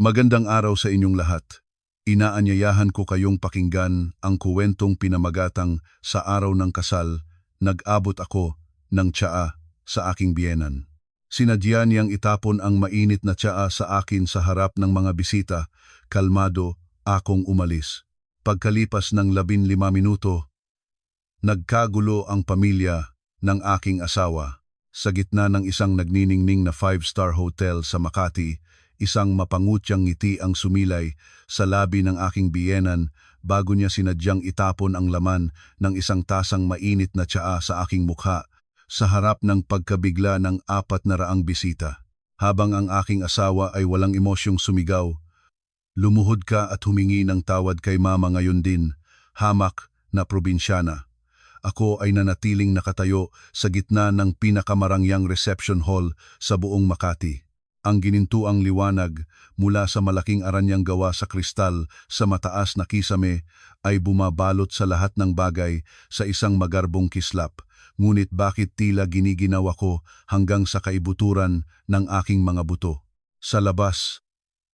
Magandang araw sa inyong lahat. Inaanyayahan ko kayong pakinggan ang kuwentong pinamagatang sa araw ng kasal, nag-abot ako ng tsaa sa aking biyenan. Sinadya niyang itapon ang mainit na tsaa sa akin sa harap ng mga bisita, kalmado akong umalis. Pagkalipas ng 15 minuto, nagkagulo ang pamilya ng aking asawa. Sa gitna ng isang nagniningning na 5-star hotel sa Makati, isang mapangutyang ngiti ang sumilay sa labi ng aking biyenan bago niya sinadyang itapon ang laman ng isang tasang mainit na tsaa sa aking mukha sa harap ng pagkabigla ng 400 bisita. Habang ang aking asawa ay walang emosyong sumigaw, "Lumuhod ka at humingi ng tawad kay mama ngayon din, hamak na probinsyana." Ako ay nanatiling nakatayo sa gitna ng pinakamarangyang reception hall sa buong Makati. Ang ginintuang liwanag mula sa malaking aranyang gawa sa kristal sa mataas na kisame ay bumabalot sa lahat ng bagay sa isang magarbong kislap. Ngunit bakit tila giniginaw ako hanggang sa kaibuturan ng aking mga buto? Sa labas,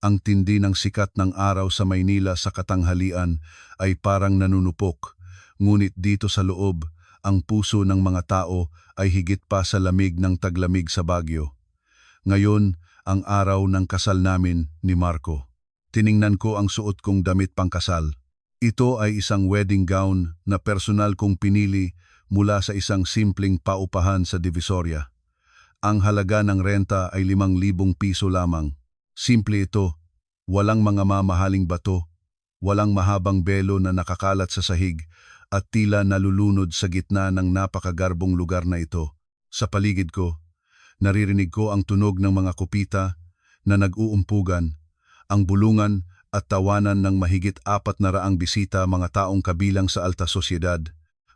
ang tindi ng sikat ng araw sa Maynila sa katanghalian ay parang nanunupok. Ngunit dito sa loob, ang puso ng mga tao ay higit pa sa lamig ng taglamig sa Baguio. Ngayon, ang araw ng kasal namin ni Marco. Tiningnan ko ang suot kong damit pangkasal. Ito ay isang wedding gown na personal kong pinili mula sa isang simpleng paupahan sa Divisoria. Ang halaga ng renta ay 5,000 piso lamang. Simple ito, walang mga mamahaling bato, walang mahabang belo na nakakalat sa sahig at tila nalulunod sa gitna ng napakagarbong lugar na ito. Sa paligid ko, naririnig ko ang tunog ng mga kupita na nag-uumpugan, ang bulungan at tawanan ng mahigit 400 bisita, mga taong kabilang sa alta sosyedad,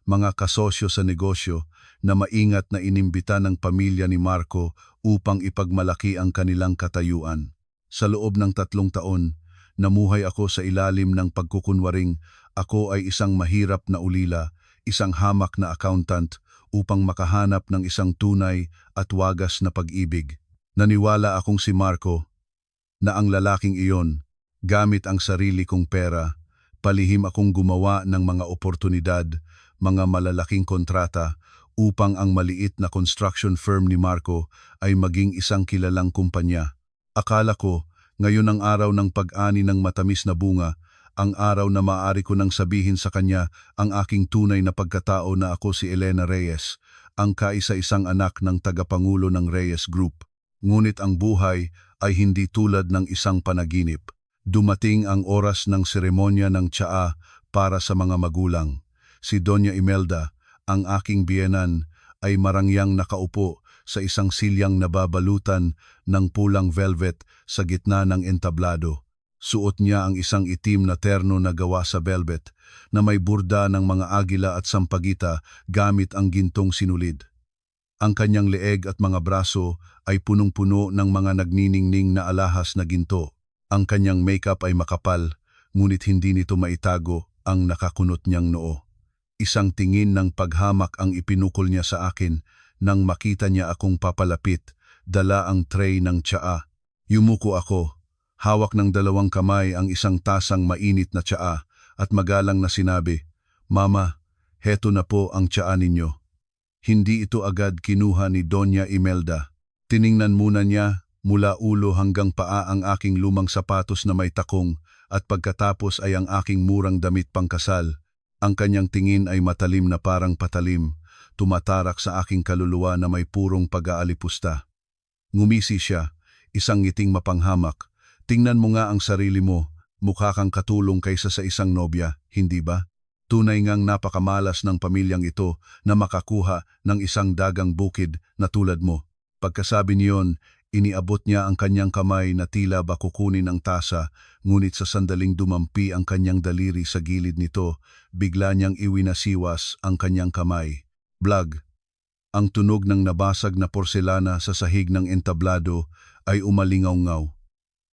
mga kasosyo sa negosyo na maingat na inimbita ng pamilya ni Marco upang ipagmalaki ang kanilang katayuan. Sa loob ng 3 taon, namuhay ako sa ilalim ng pagkukunwaring ako ay isang mahirap na ulila, isang hamak na accountant, upang makahanap ng isang tunay at wagas na pag-ibig. Naniwala akong si Marco na ang lalaking iyon, gamit ang sarili kong pera, palihim akong gumawa ng mga oportunidad, mga malalaking kontrata, upang ang maliit na construction firm ni Marco ay maging isang kilalang kumpanya. Akala ko, ngayon ang araw ng pag-ani ng matamis na bunga, ang araw na maaari ko nang sabihin sa kanya ang aking tunay na pagkatao na ako si Elena Reyes, ang kaisa-isang anak ng tagapangulo ng Reyes Group. Ngunit ang buhay ay hindi tulad ng isang panaginip. Dumating ang oras ng seremonya ng tsaa para sa mga magulang. Si Doña Imelda, ang aking biyenan, ay marangyang nakaupo sa isang silyang nababalutan ng pulang velvet sa gitna ng entablado. Suot niya ang isang itim na terno na gawa sa velvet na may burda ng mga agila at sampagita gamit ang gintong sinulid. Ang kanyang leeg at mga braso ay punong-puno ng mga nagniningning na alahas na ginto. Ang kanyang makeup ay makapal, ngunit hindi nito maitago ang nakakunot niyang noo. Isang tingin ng paghamak ang ipinukol niya sa akin nang makita niya akong papalapit, dala ang tray ng tsaa. Yumuko ako. Hawak ng 2 kamay ang isang tasang mainit na tsaa at magalang na sinabi, "Mama, heto na po ang tsaa ninyo." Hindi ito agad kinuha ni Doña Imelda. Tiningnan muna niya mula ulo hanggang paa ang aking lumang sapatos na may takong at pagkatapos ay ang aking murang damit pangkasal. Ang kanyang tingin ay matalim na parang patalim, tumatarak sa aking kaluluwa na may purong pag-aalipusta. Ngumisi siya, isang ngiting mapanghamak. "Tingnan mo nga ang sarili mo, mukha kang katulong kaysa sa isang nobya, hindi ba? Tunay ngang napakamalas ng pamilyang ito na makakuha ng isang dagang bukid na tulad mo." Pagkasabi niyon, iniabot niya ang kanyang kamay na tila ba kukunin ang tasa, ngunit sa sandaling dumampi ang kanyang daliri sa gilid nito, bigla niyang iwinasiwas ang kanyang kamay. Blag! Ang tunog ng nabasag na porselana sa sahig ng entablado ay umalingaw-ngaw.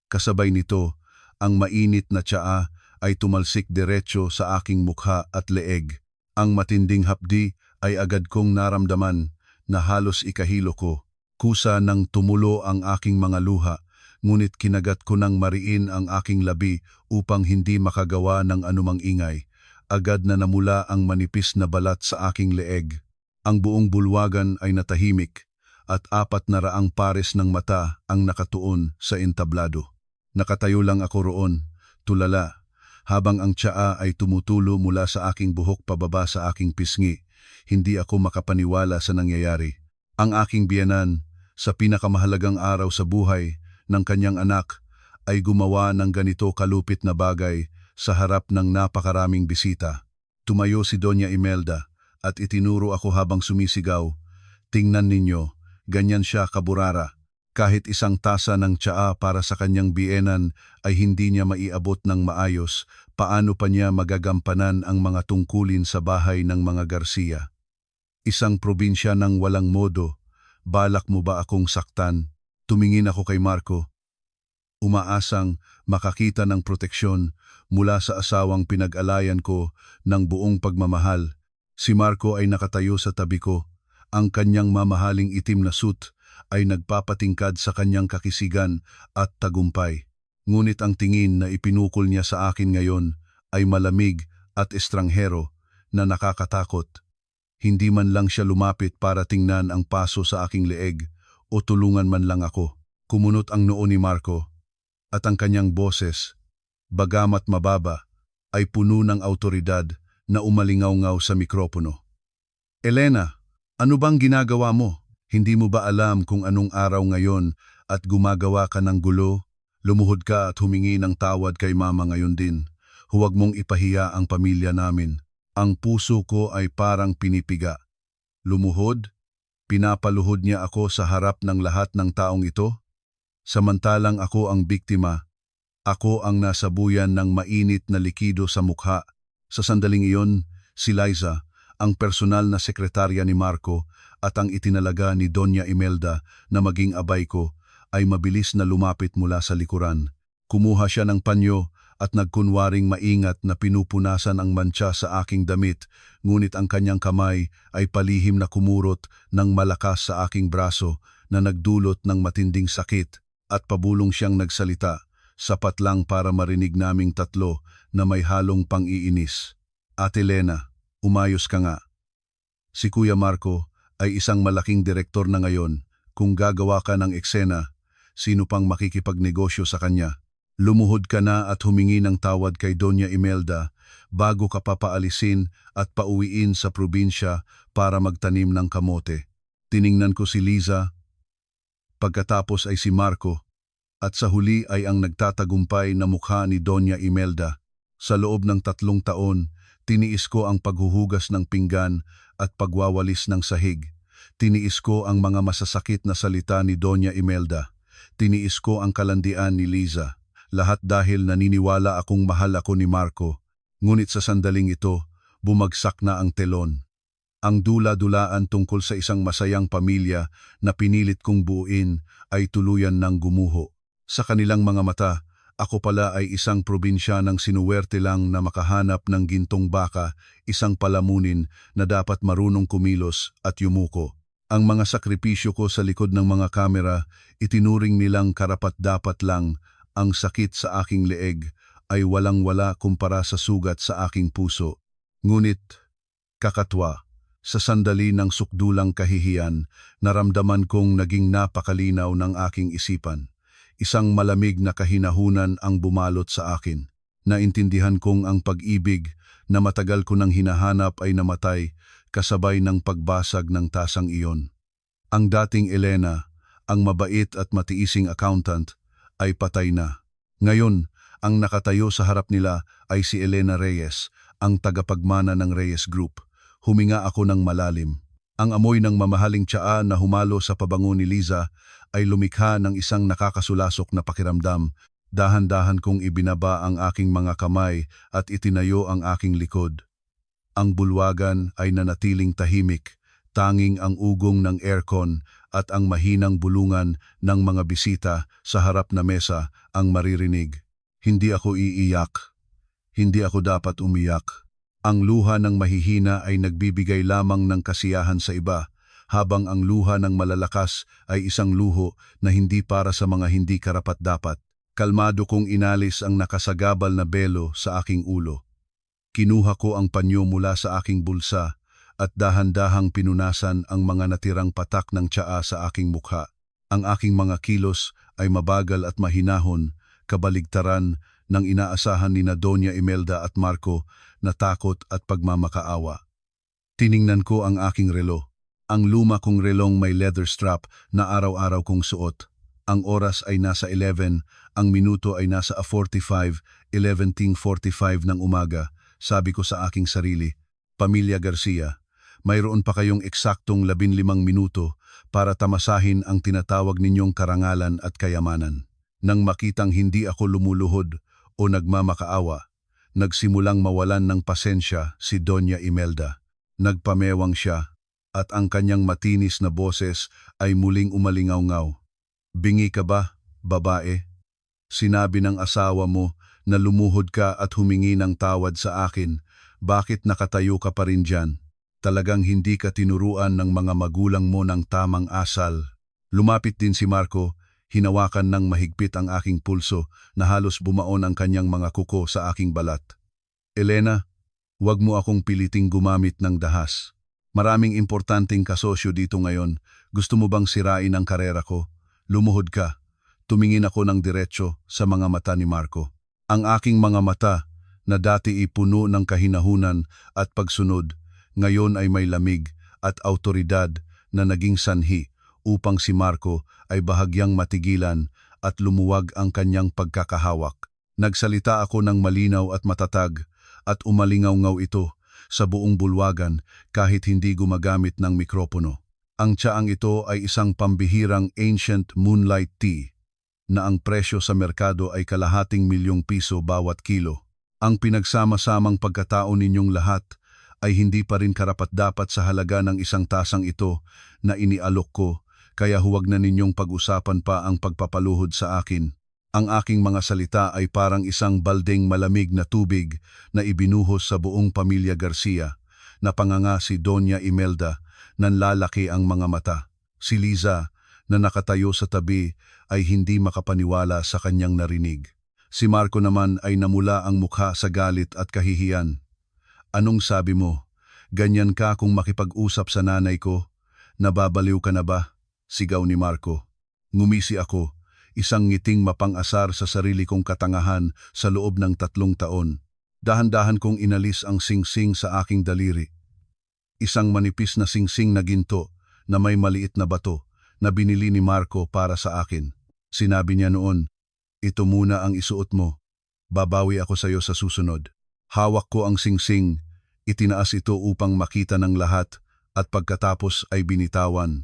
Kasabay nito, ang mainit na tsaa ay tumalsik diretso sa aking mukha at leeg. Ang matinding hapdi ay agad kong naramdaman na halos ikahilo ko. Kusa nang tumulo ang aking mga luha, ngunit kinagat ko ng mariin ang aking labi upang hindi makagawa ng anumang ingay. Agad na namula ang manipis na balat sa aking leeg. Ang buong bulwagan ay natahimik at 400 pares ng mata ang nakatuon sa entablado. Nakatayo lang ako roon, tulala, habang ang tsaa ay tumutulo mula sa aking buhok pababa sa aking pisngi. Hindi ako makapaniwala sa nangyayari. Ang aking biyenan, sa pinakamahalagang araw sa buhay ng kanyang anak, ay gumawa ng ganito kalupit na bagay sa harap ng napakaraming bisita. Tumayo si Doña Imelda at itinuro ako habang sumisigaw, "Tingnan ninyo, ganyan siya kaburara. Kahit isang tasa ng tsaa para sa kanyang biyenan ay hindi niya maiabot ng maayos, paano pa niya magagampanan ang mga tungkulin sa bahay ng mga Garcia? Isang probinsya ng walang modo, balak mo ba akong saktan?" Tumingin ako kay Marco, umaasang makakita ng proteksyon mula sa asawang pinag-alayan ko ng buong pagmamahal. Si Marco ay nakatayo sa tabi ko. Ang kanyang mamahaling itim na suit ay nagpapatingkad sa kanyang kakisigan at tagumpay. Ngunit ang tingin na ipinukol niya sa akin ngayon ay malamig at estranghero na nakakatakot. Hindi man lang siya lumapit para tingnan ang paso sa aking leeg o tulungan man lang ako. Kumunot ang noo ni Marco at ang kanyang boses, bagamat mababa, ay puno ng awtoridad na umalingaw-ngaw sa mikropono. "Elena, ano bang ginagawa mo? Hindi mo ba alam kung anong araw ngayon at gumagawa ka ng gulo? Lumuhod ka at humingi ng tawad kay mama ngayon din. Huwag mong ipahiya ang pamilya namin." Ang puso ko ay parang pinipiga. Lumuhod? Pinapaluhod niya ako sa harap ng lahat ng taong ito? Samantalang ako ang biktima, ako ang nasabuyan ng mainit na likido sa mukha. Sa sandaling iyon, si Liza, ang personal na sekretarya ni Marco at ang itinalaga ni Doña Imelda na maging abay ko, ay mabilis na lumapit mula sa likuran. Kumuha siya ng panyo at nagkunwaring maingat na pinupunasan ang mantsa sa aking damit, ngunit ang kanyang kamay ay palihim na kumurot ng malakas sa aking braso na nagdulot ng matinding sakit, at pabulong siyang nagsalita, sapat lang para marinig naming tatlo na may halong pang-iinis. "Ate Lena, umayos ka nga. Si Kuya Marco ay isang malaking direktor na ngayon. Kung gagawa ka ng eksena, sino pang makikipagnegosyo sa kanya? Lumuhod ka na at humingi ng tawad kay Doña Imelda bago ka papaalisin at pauwiin sa probinsya para magtanim ng kamote." Tiningnan ko si Liza, pagkatapos ay si Marco, at sa huli ay ang nagtatagumpay na mukha ni Doña Imelda. Sa loob ng 3 taon, tiniis ko ang paghuhugas ng pinggan at pagwawalis ng sahig. Tiniis ko ang mga masasakit na salita ni Doña Imelda. Tiniis ko ang kalandian ni Liza. Lahat dahil naniniwala akong mahal ako ni Marco. Ngunit sa sandaling ito, bumagsak na ang telon. Ang dula-dulaan tungkol sa isang masayang pamilya na pinilit kong buuin ay tuluyan ng gumuho. Sa kanilang mga mata, ako pala ay isang probinsyanang sinuwerte lang na makahanap ng gintong baka, isang palamunin na dapat marunong kumilos at yumuko. Ang mga sakripisyo ko sa likod ng mga kamera, itinuring nilang karapat-dapat lang. Ang sakit sa aking leeg ay walang-wala kumpara sa sugat sa aking puso. Ngunit, kakatwa, sa sandali ng sukdulang kahihiyan, naramdaman kong naging napakalinaw ng aking isipan. Isang malamig na kahinahunan ang bumalot sa akin. Naintindihan kong ang pag-ibig na matagal ko nang hinahanap ay namatay kasabay ng pagbasag ng tasang iyon. Ang dating Elena, ang mabait at matiising accountant, ay patay na. Ngayon, ang nakatayo sa harap nila ay si Elena Reyes, ang tagapagmana ng Reyes Group. Huminga ako ng malalim. Ang amoy ng mamahaling tsaa na humalo sa pabango ni Liza ay lumikha ng isang nakakasulasok na pakiramdam. Dahan-dahan kong ibinaba ang aking mga kamay at itinayo ang aking likod. Ang bulwagan ay nanatiling tahimik, tanging ang ugong ng aircon at ang mahinang bulungan ng mga bisita sa harap na mesa ang maririnig. Hindi ako iiyak. Hindi ako dapat umiyak. Ang luha ng mahihina ay nagbibigay lamang ng kasiyahan sa iba, habang ang luha ng malalakas ay isang luho na hindi para sa mga hindi karapat-dapat. Kalmado kong inalis ang nakasagabal na belo sa aking ulo. Kinuha ko ang panyo mula sa aking bulsa at dahan-dahang pinunasan ang mga natirang patak ng tsaa sa aking mukha. Ang aking mga kilos ay mabagal at mahinahon, kabaligtaran ng inaasahan ni Doña Imelda at Marco na takot at pagmamakaawa. Tiningnan ko ang aking relo. Ang luma kong relong may leather strap na araw-araw kong suot. Ang oras ay nasa 11, ang minuto ay nasa 45, 11:45 ng umaga. Sabi ko sa aking sarili, Pamilya Garcia, mayroon pa kayong eksaktong 15 minuto para tamasahin ang tinatawag ninyong karangalan at kayamanan. Nang makitang hindi ako lumuluhod o nagmamakaawa, nagsimulang mawalan ng pasensya si Doña Imelda. Nagpamewang siya at ang kanyang matinis na boses ay muling umalingaw-ngaw. Bingi ka ba, babae? Sinabi ng asawa mo na lumuhod ka at humingi ng tawad sa akin. Bakit nakatayo ka pa rin dyan? Talagang hindi ka tinuruan ng mga magulang mo ng tamang asal. Lumapit din si Marco, hinawakan ng mahigpit ang aking pulso na halos bumaon ang kanyang mga kuko sa aking balat. Elena, huwag mo akong piliting gumamit ng dahas. Maraming importanteng kasosyo dito ngayon. Gusto mo bang sirain ang karera ko? Lumuhod ka. Tumingin ako ng diretsyo sa mga mata ni Marco. Ang aking mga mata, na dati ipuno ng kahinahunan at pagsunod, ngayon ay may lamig at autoridad na naging sanhi upang si Marco ay bahagyang matigilan at lumuwag ang kanyang pagkakahawak. Nagsalita ako ng malinaw at matatag at umalingaw-ngaw ito sa buong bulwagan kahit hindi gumagamit ng mikropono. Ang tsaang ito ay isang pambihirang ancient moonlight tea na ang presyo sa merkado ay ₱250,000 bawat kilo. Ang pinagsama-samang pagkatao ninyong lahat ay hindi pa rin karapat-dapat sa halaga ng isang tasang ito na inialok ko, kaya huwag na ninyong pag-usapan pa ang pagpapaluhod sa akin. Ang aking mga salita ay parang isang baldeng malamig na tubig na ibinuhos sa buong pamilya Garcia. Napanganga si Doña Imelda, nanlalaki ang mga mata. Si Liza, na nakatayo sa tabi, ay hindi makapaniwala sa kanyang narinig. Si Marco naman ay namula ang mukha sa galit at kahihiyan. Anong sabi mo? Ganyan ka kung makipag-usap sa nanay ko? Nababaliw ka na ba? Sigaw ni Marco. Ngumisi ako. Isang ngiting mapang-asar sa sarili kong katangahan sa loob ng 3 taon. Dahan-dahan kong inalis ang singsing sa aking daliri. Isang manipis na singsing na ginto na may maliit na bato na binili ni Marco para sa akin. Sinabi niya noon, ito muna ang isuot mo. Babawi ako sa iyo sa susunod. Hawak ko ang singsing, itinaas ito upang makita ng lahat at pagkatapos ay binitawan.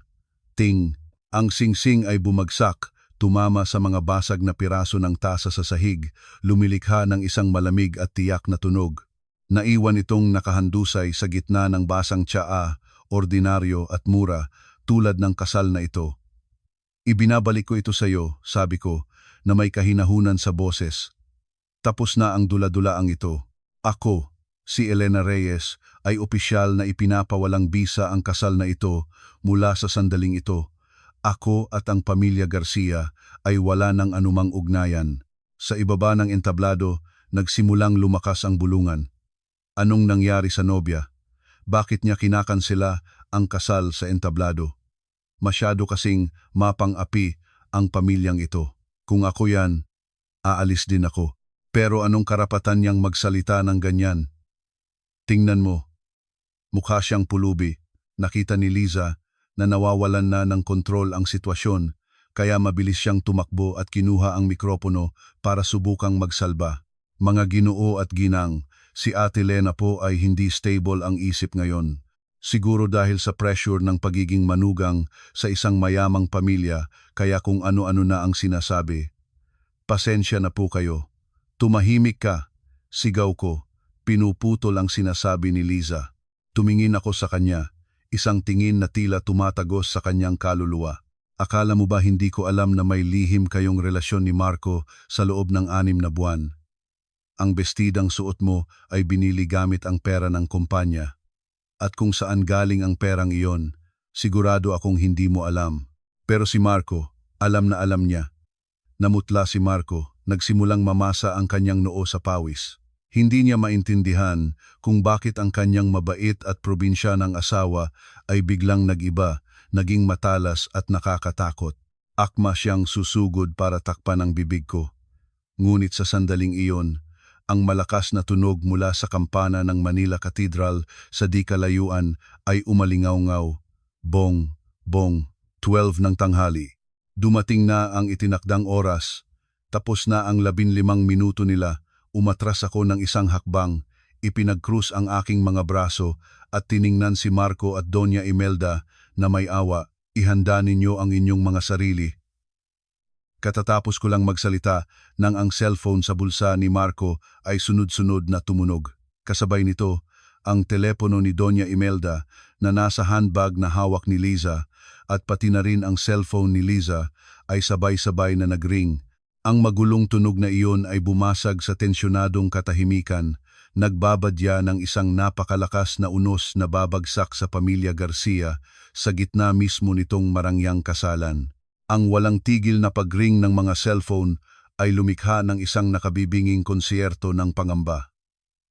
Ting, ang singsing ay bumagsak. Tumama sa mga basag na piraso ng tasa sa sahig, lumilikha ng isang malamig at tiyak na tunog. Naiwan itong nakahandusay sa gitna ng basang tsaa, ordinaryo at mura, tulad ng kasal na ito. Ibinabalik ko ito sa iyo, sabi ko, na may kahinahunan sa boses. Tapos na ang dula-dulaang ito. Ako, si Elena Reyes, ay opisyal na ipinapawalang bisa ang kasal na ito mula sa sandaling ito. Ako at ang pamilya Garcia ay wala ng anumang ugnayan. Sa ibaba ng entablado, nagsimulang lumakas ang bulungan. Anong nangyari sa nobya? Bakit niya kinakansela ang kasal sa entablado? Masyado kasing mapang-api ang pamilyang ito. Kung ako yan, aalis din ako. Pero anong karapatan niyang magsalita ng ganyan? Tingnan mo. Mukha siyang pulubi. Nakita ni Liza na nawawalan na ng kontrol ang sitwasyon, kaya mabilis siyang tumakbo at kinuha ang mikropono para subukang magsalba. Mga ginoo at ginang, si Ate Lena po ay hindi stable ang isip ngayon. Siguro dahil sa pressure ng pagiging manugang sa isang mayamang pamilya, kaya kung ano-ano na ang sinasabi. Pasensya na po kayo. Tumahimik ka, sigaw ko. Pinuputol ang sinasabi ni Liza. Tumingin ako sa kanya. Isang tingin na tila tumatagos sa kanyang kaluluwa. Akala mo ba hindi ko alam na may lihim kayong relasyon ni Marco sa loob ng 6 na buwan? Ang bestidang suot mo ay binili gamit ang pera ng kumpanya. At kung saan galing ang perang iyon, Sigurado akong hindi mo alam. Pero si Marco, alam na alam niya. Namutla si Marco, nagsimulang mamasa ang kanyang noo sa pawis. Hindi niya maintindihan kung bakit ang kanyang mabait at probinsya ng asawa ay biglang nag-iba, naging matalas at nakakatakot. Akma siyang susugod para takpan ang bibig ko. Ngunit sa sandaling iyon, ang malakas na tunog mula sa kampana ng Manila Cathedral sa di kalayuan ay umalingaw-ngaw. Bong, bong, 12 ng tanghali. Dumating na ang itinakdang oras. Tapos na ang 15 minuto nila. Umatras ako ng isang hakbang. Ipinagkrus ang aking mga braso at tiningnan si Marco at Doña Imelda na may awa. Ihanda ninyo ang inyong mga sarili. Katatapos ko lang magsalita nang ang cellphone sa bulsa ni Marco ay sunod-sunod na tumunog. Kasabay nito, ang telepono ni Doña Imelda na nasa handbag na hawak ni Liza at pati na rin ang cellphone ni Liza ay sabay-sabay na nagring. Ang magulong tunog na iyon ay bumasag sa tensyonadong katahimikan, nagbabadya ng isang napakalakas na unos na babagsak sa pamilya Garcia sa gitna mismo nitong marangyang kasalan. Ang walang tigil na pagring ng mga cellphone ay lumikha ng isang nakabibinging konsierto ng pangamba.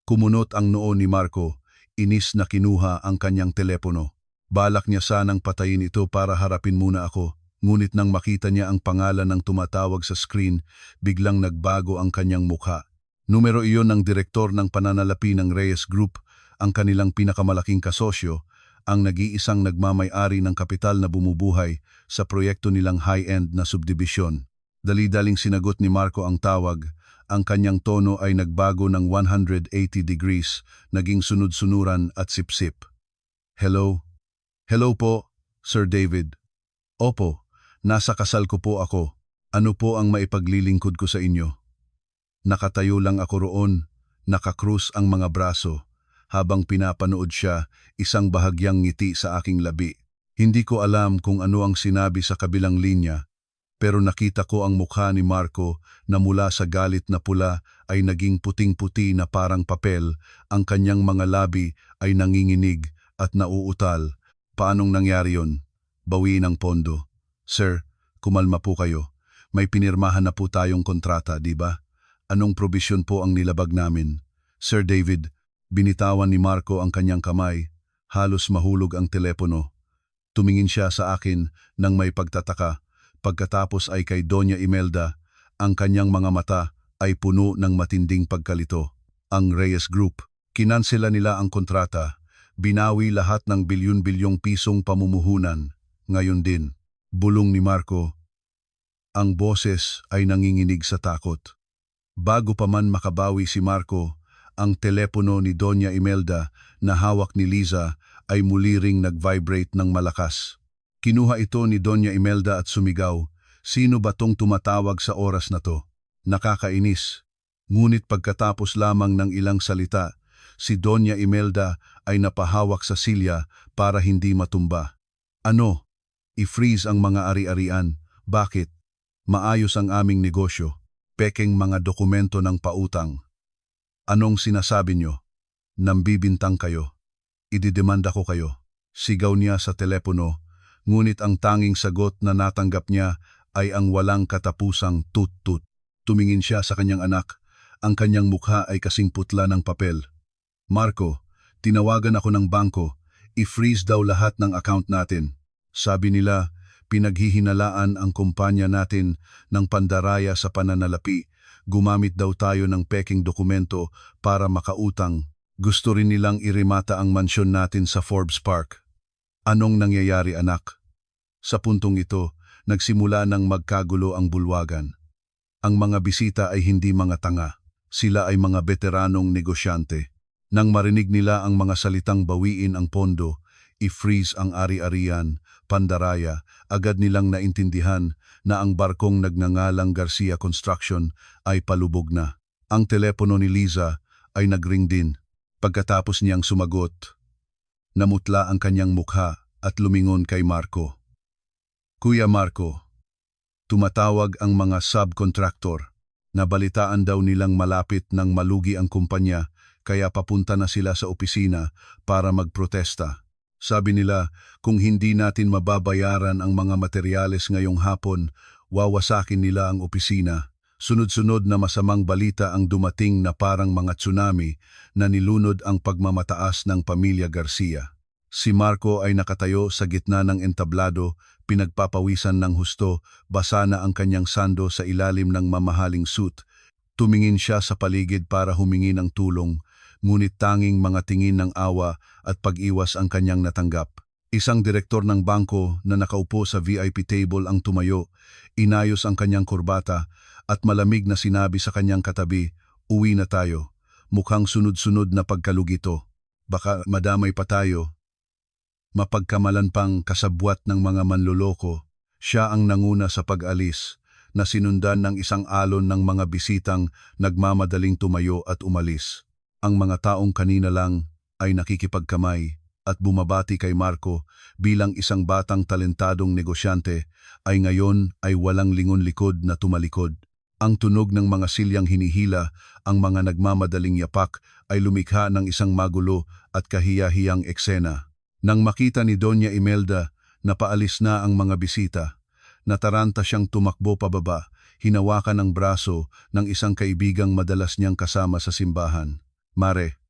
Kumunot ang noo ni Marco, inis na kinuha ang kanyang telepono. Balak niya sanang patayin ito para harapin muna ako, ngunit nang makita niya ang pangalan ng tumatawag sa screen, biglang nagbago ang kanyang mukha. Numero iyon ng direktor ng pananalapi ng Reyes Group, ang kanilang pinakamalaking kasosyo, ang nag-iisang nagmamay-ari ng kapital na bumubuhay sa proyekto nilang high-end na subdibisyon. Dali-daling sinagot ni Marco ang tawag, ang kanyang tono ay nagbago ng 180 degrees, naging sunod-sunuran at sipsip. Hello? Hello po, Sir David. Opo, nasa kasal ko po ako. Ano po ang maipaglilingkod ko sa inyo? Nakatayo lang ako roon, nakakrus ang mga braso. Habang pinapanood siya, isang bahagyang ngiti sa aking labi. Hindi ko alam kung ano ang sinabi sa kabilang linya, pero nakita ko ang mukha ni Marco na mula sa galit na pula ay naging puting-puti na parang papel, ang kanyang mga labi ay nanginginig at nauutal. Paanong nangyari yon? Bawiin ang pondo. Sir, kumalma po kayo. May pinirmahan na po tayong kontrata, di ba? Anong probisyon po ang nilabag namin? Sir David, binitawan ni Marco ang kanyang kamay, halos mahulog ang telepono. Tumingin siya sa akin nang may pagtataka, pagkatapos ay kay Doña Imelda, ang kanyang mga mata ay puno ng matinding pagkalito. Ang Reyes Group, kinansela nila ang kontrata, binawi lahat ng bilyon-bilyong pisong pamumuhunan. Ngayon din, bulong ni Marco. Ang boses ay nanginginig sa takot. Bago pa man makabawi si Marco, ang telepono ni Doña Imelda na hawak ni Liza ay muli ring nag-vibrate ng malakas. Kinuha ito ni Doña Imelda at sumigaw, "Sino ba tong tumatawag sa oras na to? Nakakainis." Ngunit pagkatapos lamang ng ilang salita, si Doña Imelda ay napahawak sa silya para hindi matumba. Ano? I-freeze ang mga ari-arian. Bakit? Maayos ang aming negosyo. Pekeng mga dokumento ng pautang. Anong sinasabi nyo? Nambibintang kayo. Ididemanda ko kayo. Sigaw niya sa telepono, ngunit ang tanging sagot na natanggap niya ay ang walang katapusang tut-tut. Tumingin siya sa kanyang anak. Ang kanyang mukha ay kasing putla ng papel. Marco, tinawagan ako ng bangko. I-freeze daw lahat ng account natin. Sabi nila, pinaghihinalaan ang kumpanya natin ng pandaraya sa pananalapi. Gumamit daw tayo ng peking dokumento para makautang. Gusto rin nilang irimata ang mansyon natin sa Forbes Park. Anong nangyayari, anak? Sa puntong ito, nagsimula ng magkagulo ang bulwagan. Ang mga bisita ay hindi mga tanga. Sila ay mga veteranong negosyante. Nang marinig nila ang mga salitang bawiin ang pondo, i-freeze ang ari-arian, pandaraya, agad nilang naintindihan na ang barkong nagngangalang Garcia Construction ay palubog na. Ang telepono ni Liza ay nagring din. Pagkatapos niyang sumagot, namutla ang kanyang mukha at lumingon kay Marco. Kuya Marco, tumatawag ang mga subcontractor. Nabalitaan daw nilang malapit ng malugi ang kumpanya kaya papunta na sila sa opisina para magprotesta. Sabi nila, kung hindi natin mababayaran ang mga materyales ngayong hapon, wawasakin nila ang opisina. Sunod-sunod na masamang balita ang dumating na parang mga tsunami na nilunod ang pagmamataas ng pamilya Garcia. Si Marco ay nakatayo sa gitna ng entablado, pinagpapawisan ng husto, basa na ang kanyang sando sa ilalim ng mamahaling suit. Tumingin siya sa paligid para humingi ng tulong, ngunit tanging mga tingin ng awa at pag-iwas ang kanyang natanggap. Isang direktor ng bangko na nakaupo sa VIP table ang tumayo, inayos ang kanyang kurbata at malamig na sinabi sa kanyang katabi, "Uwi na tayo. Mukhang sunod-sunod na pagkalugito. Baka madamay pa tayo." Mapagkamalan pang kasabwat ng mga manloloko, siya ang nanguna sa pag-alis, na sinundan ng isang alon ng mga bisitang nagmamadaling tumayo at umalis. Ang mga taong kanina lang ay nakikipagkamay at bumabati kay Marco bilang isang batang talentadong negosyante ay ngayon ay walang lingon-likod na tumalikod. Ang tunog ng mga silyang hinihila, ang mga nagmamadaling yapak ay lumikha ng isang magulo at kahiya-hiyang eksena. Nang makita ni Doña Imelda na paalis na ang mga bisita, nataranta siyang tumakbo pababa, hinawakan ang braso ng isang kaibigang madalas niyang kasama sa simbahan. "Mare,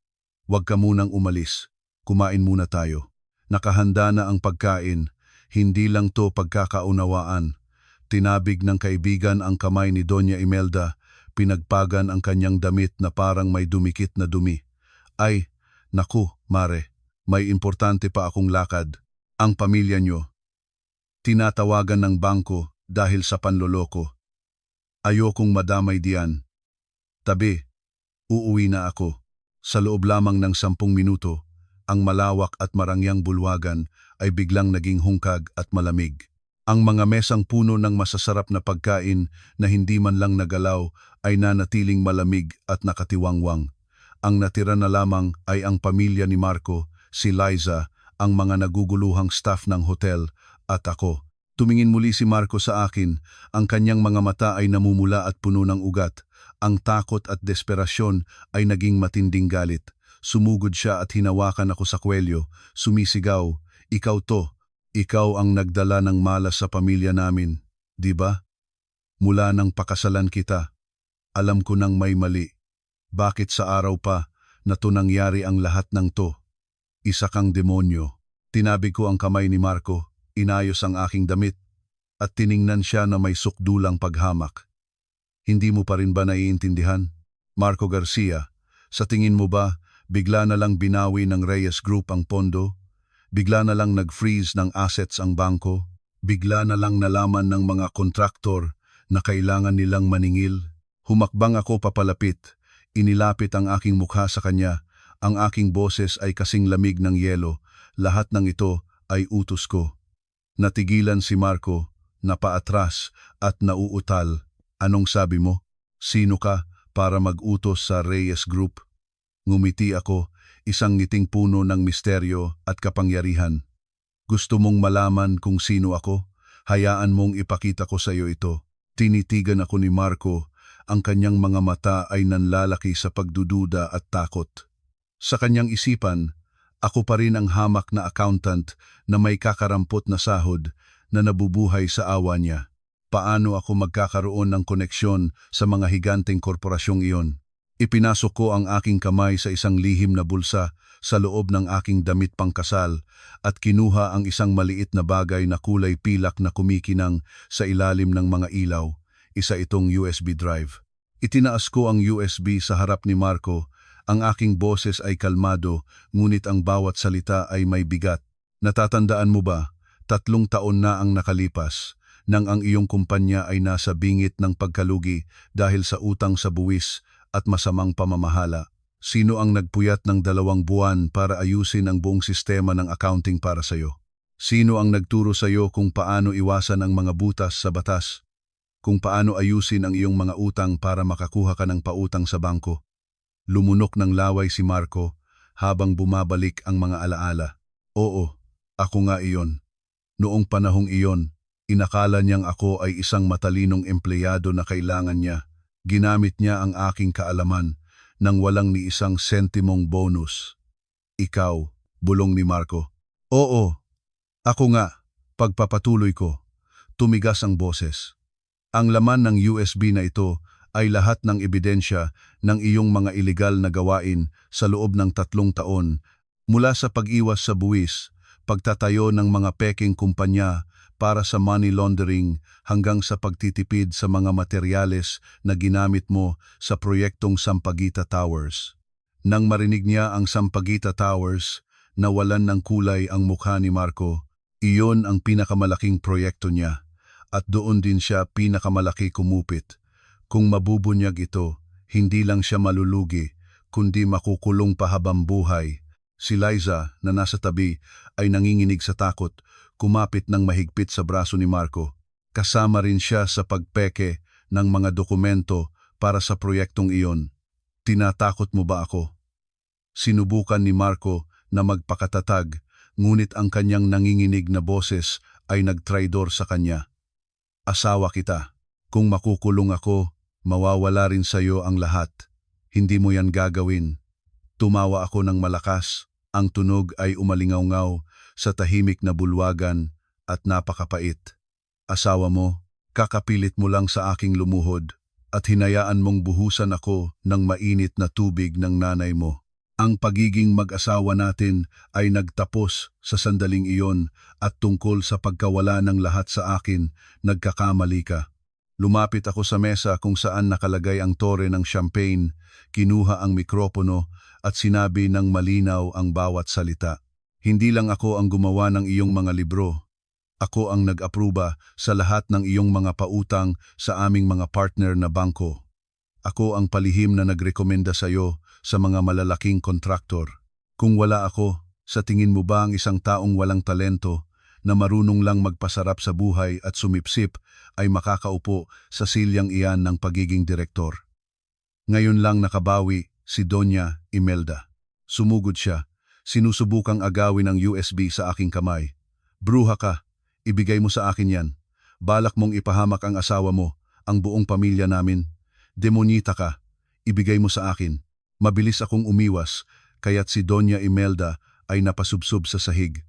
huwag ka munang umalis. Kumain muna tayo. Nakahanda na ang pagkain, hindi lang to pagkakaunawaan." Tinabig ng kaibigan ang kamay ni Doña Imelda, pinagpagan ang kanyang damit na parang may dumikit na dumi. "Ay, naku, Mare, may importante pa akong lakad. Ang pamilya nyo. Tinatawagan ng bangko dahil sa panloloko. Ayokong madamay diyan. Tabi, uuwi na ako." Sa loob lamang ng 10 minuto, ang malawak at marangyang bulwagan ay biglang naging hungkag at malamig. Ang mga mesang puno ng masasarap na pagkain na hindi man lang nagalaw ay nanatiling malamig at nakatiwangwang. Ang natira na lamang ay ang pamilya ni Marco, si Liza, ang mga naguguluhang staff ng hotel, at ako. Tumingin muli si Marco sa akin, ang kanyang mga mata ay namumula at puno ng ugat. Ang takot at desperasyon ay naging matinding galit. Sumugod siya at hinawakan ako sa kwelyo, sumisigaw, "Ikaw to, ikaw ang nagdala ng malas sa pamilya namin, di ba? Mula nang pakasalan kita, alam ko nang may mali. Bakit sa araw pa na to nangyari ang lahat ng to? Isa kang demonyo." Tinabig ko ang kamay ni Marco, inayos ang aking damit, at tiningnan siya na may sukdulang paghamak. "Hindi mo pa rin ba naiintindihan? Marco Garcia, sa tingin mo ba, bigla na lang binawi ng Reyes Group ang pondo? Bigla na lang nag-freeze ng assets ang bangko? Bigla na lang nalaman ng mga kontraktor na kailangan nilang maningil?" Humakbang ako papalapit, inilapit ang aking mukha sa kanya, ang aking boses ay kasing lamig ng yelo, lahat ng ito ay utos ko. Natigilan si Marco, napaatras at nauutal. "Anong sabi mo? Sino ka para mag-utos sa Reyes Group?" Ngumiti ako, isang ngiting puno ng misteryo at kapangyarihan. "Gusto mong malaman kung sino ako? Hayaan mong ipakita ko sa iyo ito." Tinitigan ako ni Marco, ang kanyang mga mata ay nanlalaki sa pagdududa at takot. Sa kanyang isipan, ako pa rin ang hamak na accountant na may kakarampot na sahod na nabubuhay sa awa niya. Paano ako magkakaroon ng koneksyon sa mga higanteng korporasyong iyon? Ipinasok ko ang aking kamay sa isang lihim na bulsa sa loob ng aking damit pangkasal at kinuha ang isang maliit na bagay na kulay pilak na kumikinang sa ilalim ng mga ilaw, isa itong USB drive. Itinaas ko ang USB sa harap ni Marco, ang aking boses ay kalmado ngunit ang bawat salita ay may bigat. "Natatandaan mo ba, 3 taon na ang nakalipas nang ang iyong kumpanya ay nasa bingit ng pagkalugi dahil sa utang sa buwis at masamang pamamahala. Sino ang nagpuyat ng 2 buwan para ayusin ang buong sistema ng accounting para sa iyo? Sino ang nagturo sa iyo kung paano iwasan ang mga butas sa batas? Kung paano ayusin ang iyong mga utang para makakuha ka ng pautang sa bangko?" Lumunok ng laway si Marco habang bumabalik ang mga alaala. "Oo, ako nga iyon. Noong panahong iyon, inakala niyang ako ay isang matalinong empleyado na kailangan niya. Ginamit niya ang aking kaalaman nang walang ni isang sentimong bonus." "Ikaw," bulong ni Marco. Oo, ako nga, pagpapatuloy ko. Tumigas ang boses. Ang laman ng USB na ito ay lahat ng ebidensya ng iyong mga ilegal na gawain sa loob ng 3 taon, mula sa pag-iwas sa buwis, pagtatayo ng mga peking kumpanya para sa money laundering hanggang sa pagtitipid sa mga materyales na ginamit mo sa proyektong Sampaguita Towers. Nang marinig niya ang Sampaguita Towers, nawalan ng kulay ang mukha ni Marco. Iyon ang pinakamalaking proyekto niya, at doon din siya pinakamalaki kumupit. Kung mabubunyag ito, hindi lang siya malulugi, kundi makukulong pa habang buhay. Si Liza, na nasa tabi, ay nanginginig sa takot, kumapit ng mahigpit sa braso ni Marco. Kasama rin siya sa pagpeke ng mga dokumento para sa proyektong iyon. Tinatakot mo ba ako? Sinubukan ni Marco na magpakatatag, ngunit ang kanyang nanginginig na boses ay nagtraidor sa kanya. Asawa kita. Kung makukulong ako, mawawala rin sa iyo ang lahat. Hindi mo yan gagawin. Tumawa ako ng malakas. Ang tunog ay umalingaw-ngaw sa tahimik na bulwagan at napakapait. Asawa mo, kakapilit mo lang sa aking lumuhod at hinayaan mong buhusan ako ng mainit na tubig ng nanay mo. Ang pagiging mag-asawa natin ay nagtapos sa sandaling iyon, at tungkol sa pagkawala ng lahat sa akin, nagkakamali ka. Lumapit ako sa mesa kung saan nakalagay ang tore ng champagne, kinuha ang mikropono at sinabi ng malinaw ang bawat salita. Hindi lang ako ang gumawa ng iyong mga libro. Ako ang nag-apruba sa lahat ng iyong mga pautang sa aming mga partner na bangko. Ako ang palihim na nagrekomenda sa iyo sa mga malalaking kontraktor. Kung wala ako, sa tingin mo ba ang isang taong walang talento na marunong lang magpasarap sa buhay at sumipsip ay makakaupo sa silyang iyan ng pagiging direktor? Ngayon lang nakabawi si Doña Imelda. Sumugod siya. Sinusubukang agawin ang USB sa aking kamay. Bruha ka, ibigay mo sa akin yan. Balak mong ipahamak ang asawa mo, ang buong pamilya namin. Demonyita ka, ibigay mo sa akin. Mabilis akong umiwas, kaya't si Doña Imelda ay napasubsob sa sahig.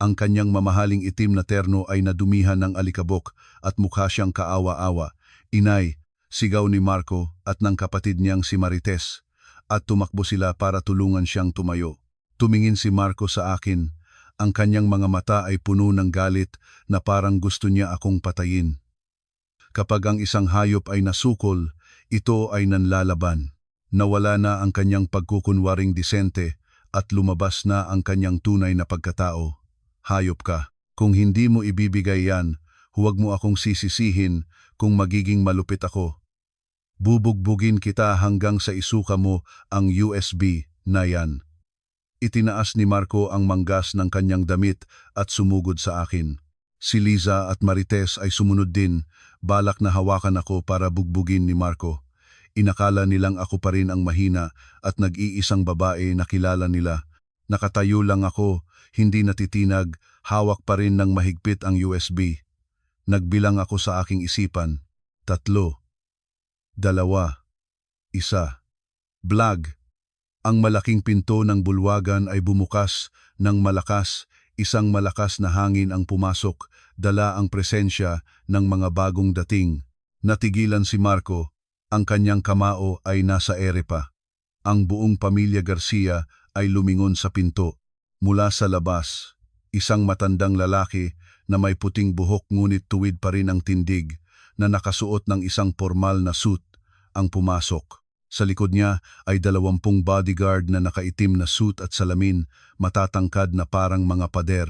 Ang kanyang mamahaling itim na terno ay nadumihan ng alikabok at mukha siyang kaawa-awa. Inay, sigaw ni Marco at ng kapatid niyang si Marites, at tumakbo sila para tulungan siyang tumayo. Tumingin si Marco sa akin. Ang kanyang mga mata ay puno ng galit na parang gusto niya akong patayin. Kapag ang isang hayop ay nasukol, ito ay nanlalaban. Nawala na ang kanyang pagkukunwaring disente at lumabas na ang kanyang tunay na pagkatao. Hayop ka. Kung hindi mo ibibigay yan, huwag mo akong sisisihin kung magiging malupit ako. Bubugbugin kita hanggang sa isuka mo ang USB na yan. Itinaas ni Marco ang manggas ng kanyang damit at sumugod sa akin. Si Liza at Marites ay sumunod din, balak na hawakan ako para bugbugin ni Marco. Inakala nilang ako pa rin ang mahina at nag-iisang babae na kilala nila. Nakatayo lang ako, hindi natitinag, hawak pa rin ng mahigpit ang USB. Nagbilang ako sa aking isipan. 3, 2, 1. Blag. Ang malaking pinto ng bulwagan ay bumukas ng malakas. Isang malakas na hangin ang pumasok, dala ang presensya ng mga bagong dating. Natigilan si Marco. Ang kanyang kamao ay nasa ere pa. Ang buong pamilya Garcia ay lumingon sa pinto. Mula sa labas, isang matandang lalaki na may puting buhok ngunit tuwid pa rin ang tindig, na nakasuot ng isang formal na suit, ang pumasok. Sa likod niya ay 20 bodyguard na nakaitim na suit at salamin, matatangkad na parang mga pader.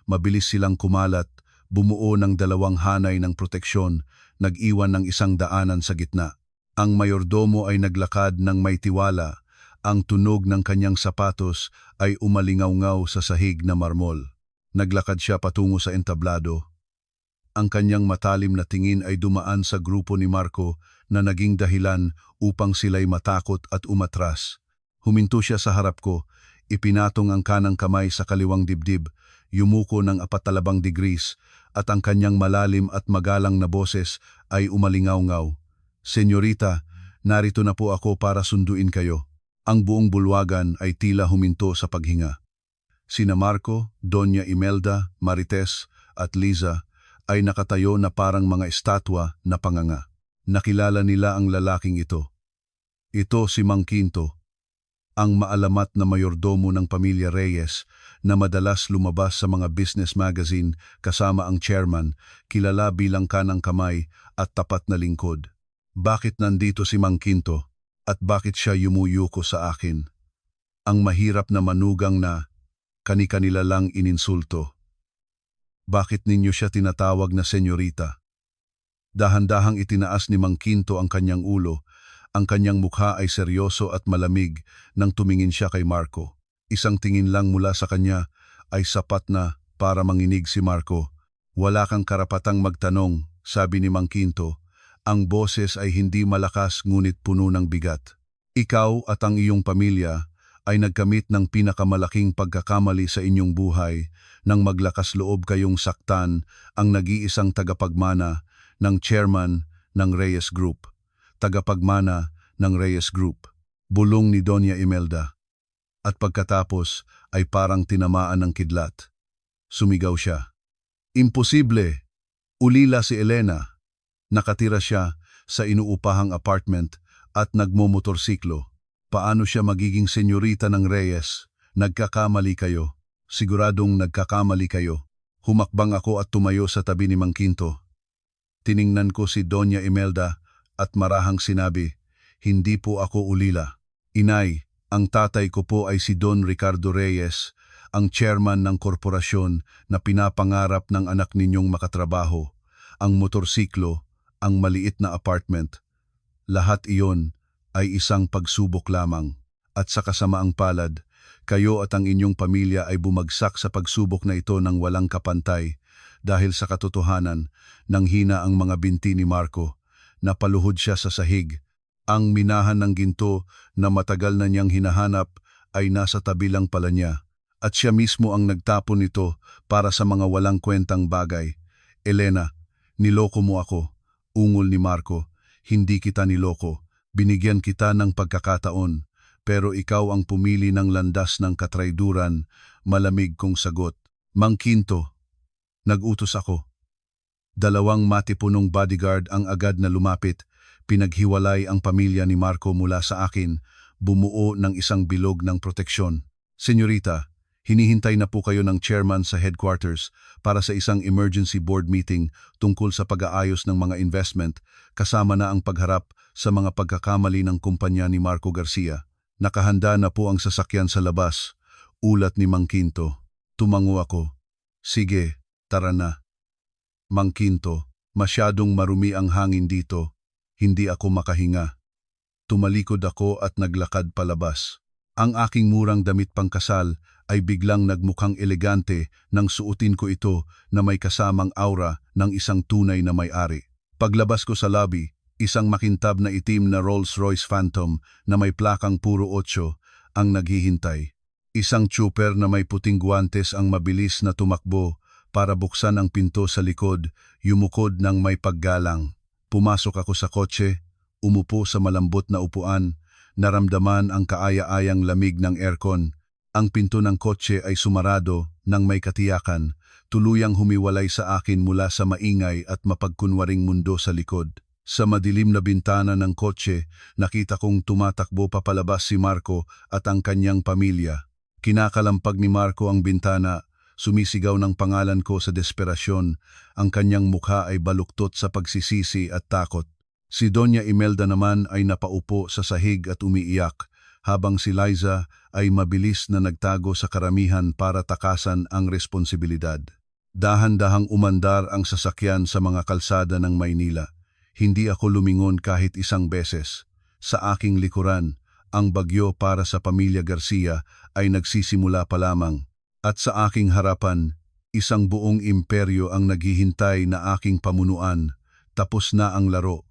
Mabilis silang kumalat, bumuo ng 2 hanay ng proteksyon, nag-iwan ng isang daanan sa gitna. Ang mayordomo ay naglakad ng may tiwala. Ang tunog ng kanyang sapatos ay umalingaw-ngaw sa sahig na marmol. Naglakad siya patungo sa entablado. Ang kanyang matalim na tingin ay dumaan sa grupo ni Marco na naging dahilan upang sila'y matakot at umatras. Huminto siya sa harap ko, ipinatong ang kanang kamay sa kaliwang dibdib, yumuko ng 45 degrees, at ang kanyang malalim at magalang na boses ay umalingaw-ngaw. Senyorita, narito na po ako para sunduin kayo. Ang buong bulwagan ay tila huminto sa paghinga. Sina Marco, Doña Imelda, Marites at Liza ay nakatayo na parang mga estatwa na panganga. Nakilala nila ang lalaking ito. Ito si Mang Quinto, ang maalamat na mayordomo ng pamilya Reyes na madalas lumabas sa mga business magazine kasama ang chairman, kilala bilang kanang kamay at tapat na lingkod. Bakit nandito si Mang Quinto at bakit siya yumuyuko sa akin? Ang mahirap na manugang na kani-kanila lang ininsulto. Bakit ninyo siya tinatawag na senyorita? Dahan-dahang itinaas ni Mang Quinto ang kanyang ulo. Ang kanyang mukha ay seryoso at malamig nang tumingin siya kay Marco. Isang tingin lang mula sa kanya ay sapat na para manginig si Marco. Wala kang karapatang magtanong, sabi ni Mang Quinto. Ang boses ay hindi malakas ngunit puno ng bigat. Ikaw at ang iyong pamilya ay nagkamit ng pinakamalaking pagkakamali sa inyong buhay nang maglakas loob kayong saktan ang nag-iisang tagapagmana ng chairman ng Reyes Group. Tagapagmana ng Reyes Group, bulong ni Doña Imelda. At pagkatapos ay parang tinamaan ng kidlat. Sumigaw siya. Imposible! Ulila si Elena. Nakatira siya sa inuupahang apartment at nagmomotorsiklo. Paano siya magiging senyorita ng Reyes? Nagkakamali kayo. Siguradong nagkakamali kayo. Humakbang ako at tumayo sa tabi ni Mang Quinto. Tiningnan ko si Doña Imelda at marahang sinabi, hindi po ako ulila. Inay, ang tatay ko po ay si Don Ricardo Reyes, ang chairman ng korporasyon na pinapangarap ng anak ninyong makatrabaho. Ang motorsiklo, ang maliit na apartment. Lahat iyon ay isang pagsubok lamang. At sa kasamaang palad, kayo at ang inyong pamilya ay bumagsak sa pagsubok na ito ng walang kapantay. Dahil sa katotohanan, nanghina ang mga binti ni Marco. Napaluhod siya sa sahig. Ang minahan ng ginto na matagal na niyang hinahanap ay nasa tabi lang pala niya. At siya mismo ang nagtapon nito para sa mga walang kwentang bagay. Elena, niloko mo ako. Ungol ni Marco. Hindi kita niloko. Binigyan kita ng pagkakataon. Pero ikaw ang pumili ng landas ng katrayduran. Malamig kong sagot. Mang Quinto. Nag-utos ako. 2 matipunong bodyguard ang agad na lumapit. Pinaghiwalay ang pamilya ni Marco mula sa akin. Bumuo ng isang bilog ng proteksyon. Senyorita, hinihintay na po kayo ng chairman sa headquarters para sa isang emergency board meeting tungkol sa pag-aayos ng mga investment kasama na ang pagharap sa mga pagkakamali ng kumpanya ni Marco Garcia. Nakahanda na po ang sasakyan sa labas. Ulat ni Mang Quinto. Tumango ako. Sige. Tara na. Mang Quinto, masyadong marumi ang hangin dito. Hindi ako makahinga. Tumalikod ako at naglakad palabas. Ang aking murang damit pangkasal ay biglang nagmukhang elegante nang suotin ko ito na may kasamang aura ng isang tunay na may-ari. Paglabas ko sa lobby, isang makintab na itim na Rolls-Royce Phantom na may plakang puro 8 ang naghihintay. Isang trooper na may puting guwantes ang mabilis na tumakbo para buksan ang pinto sa likod, yumukod ng may paggalang. Pumasok ako sa kotse, umupo sa malambot na upuan, naramdaman ang kaaya-ayang lamig ng aircon. Ang pinto ng kotse ay sumarado nang may katiyakan, tuluyang humiwalay sa akin mula sa maingay at mapagkunwaring mundo sa likod. Sa madilim na bintana ng kotse, nakita kong tumatakbo papalabas si Marco at ang kanyang pamilya. Kinakalampag ni Marco ang bintana. Sumisigaw ng pangalan ko sa desperasyon, ang kanyang mukha ay baluktot sa pagsisisi at takot. Si Doña Imelda naman ay napaupo sa sahig at umiiyak, habang si Liza ay mabilis na nagtago sa karamihan para takasan ang responsibilidad. Dahan-dahang umandar ang sasakyan sa mga kalsada ng Maynila. Hindi ako lumingon kahit isang beses. Sa aking likuran, ang bagyo para sa pamilya Garcia ay nagsisimula pa lamang. At sa aking harapan, isang buong imperyo ang naghihintay na aking pamunuan. Tapos na ang laro.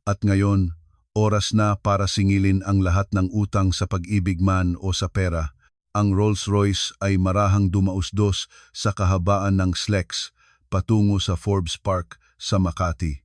At ngayon, oras na para singilin ang lahat ng utang sa pag-ibig man o sa pera. Ang Rolls-Royce ay marahang dumausdos sa kahabaan ng SLEX patungo sa Forbes Park sa Makati.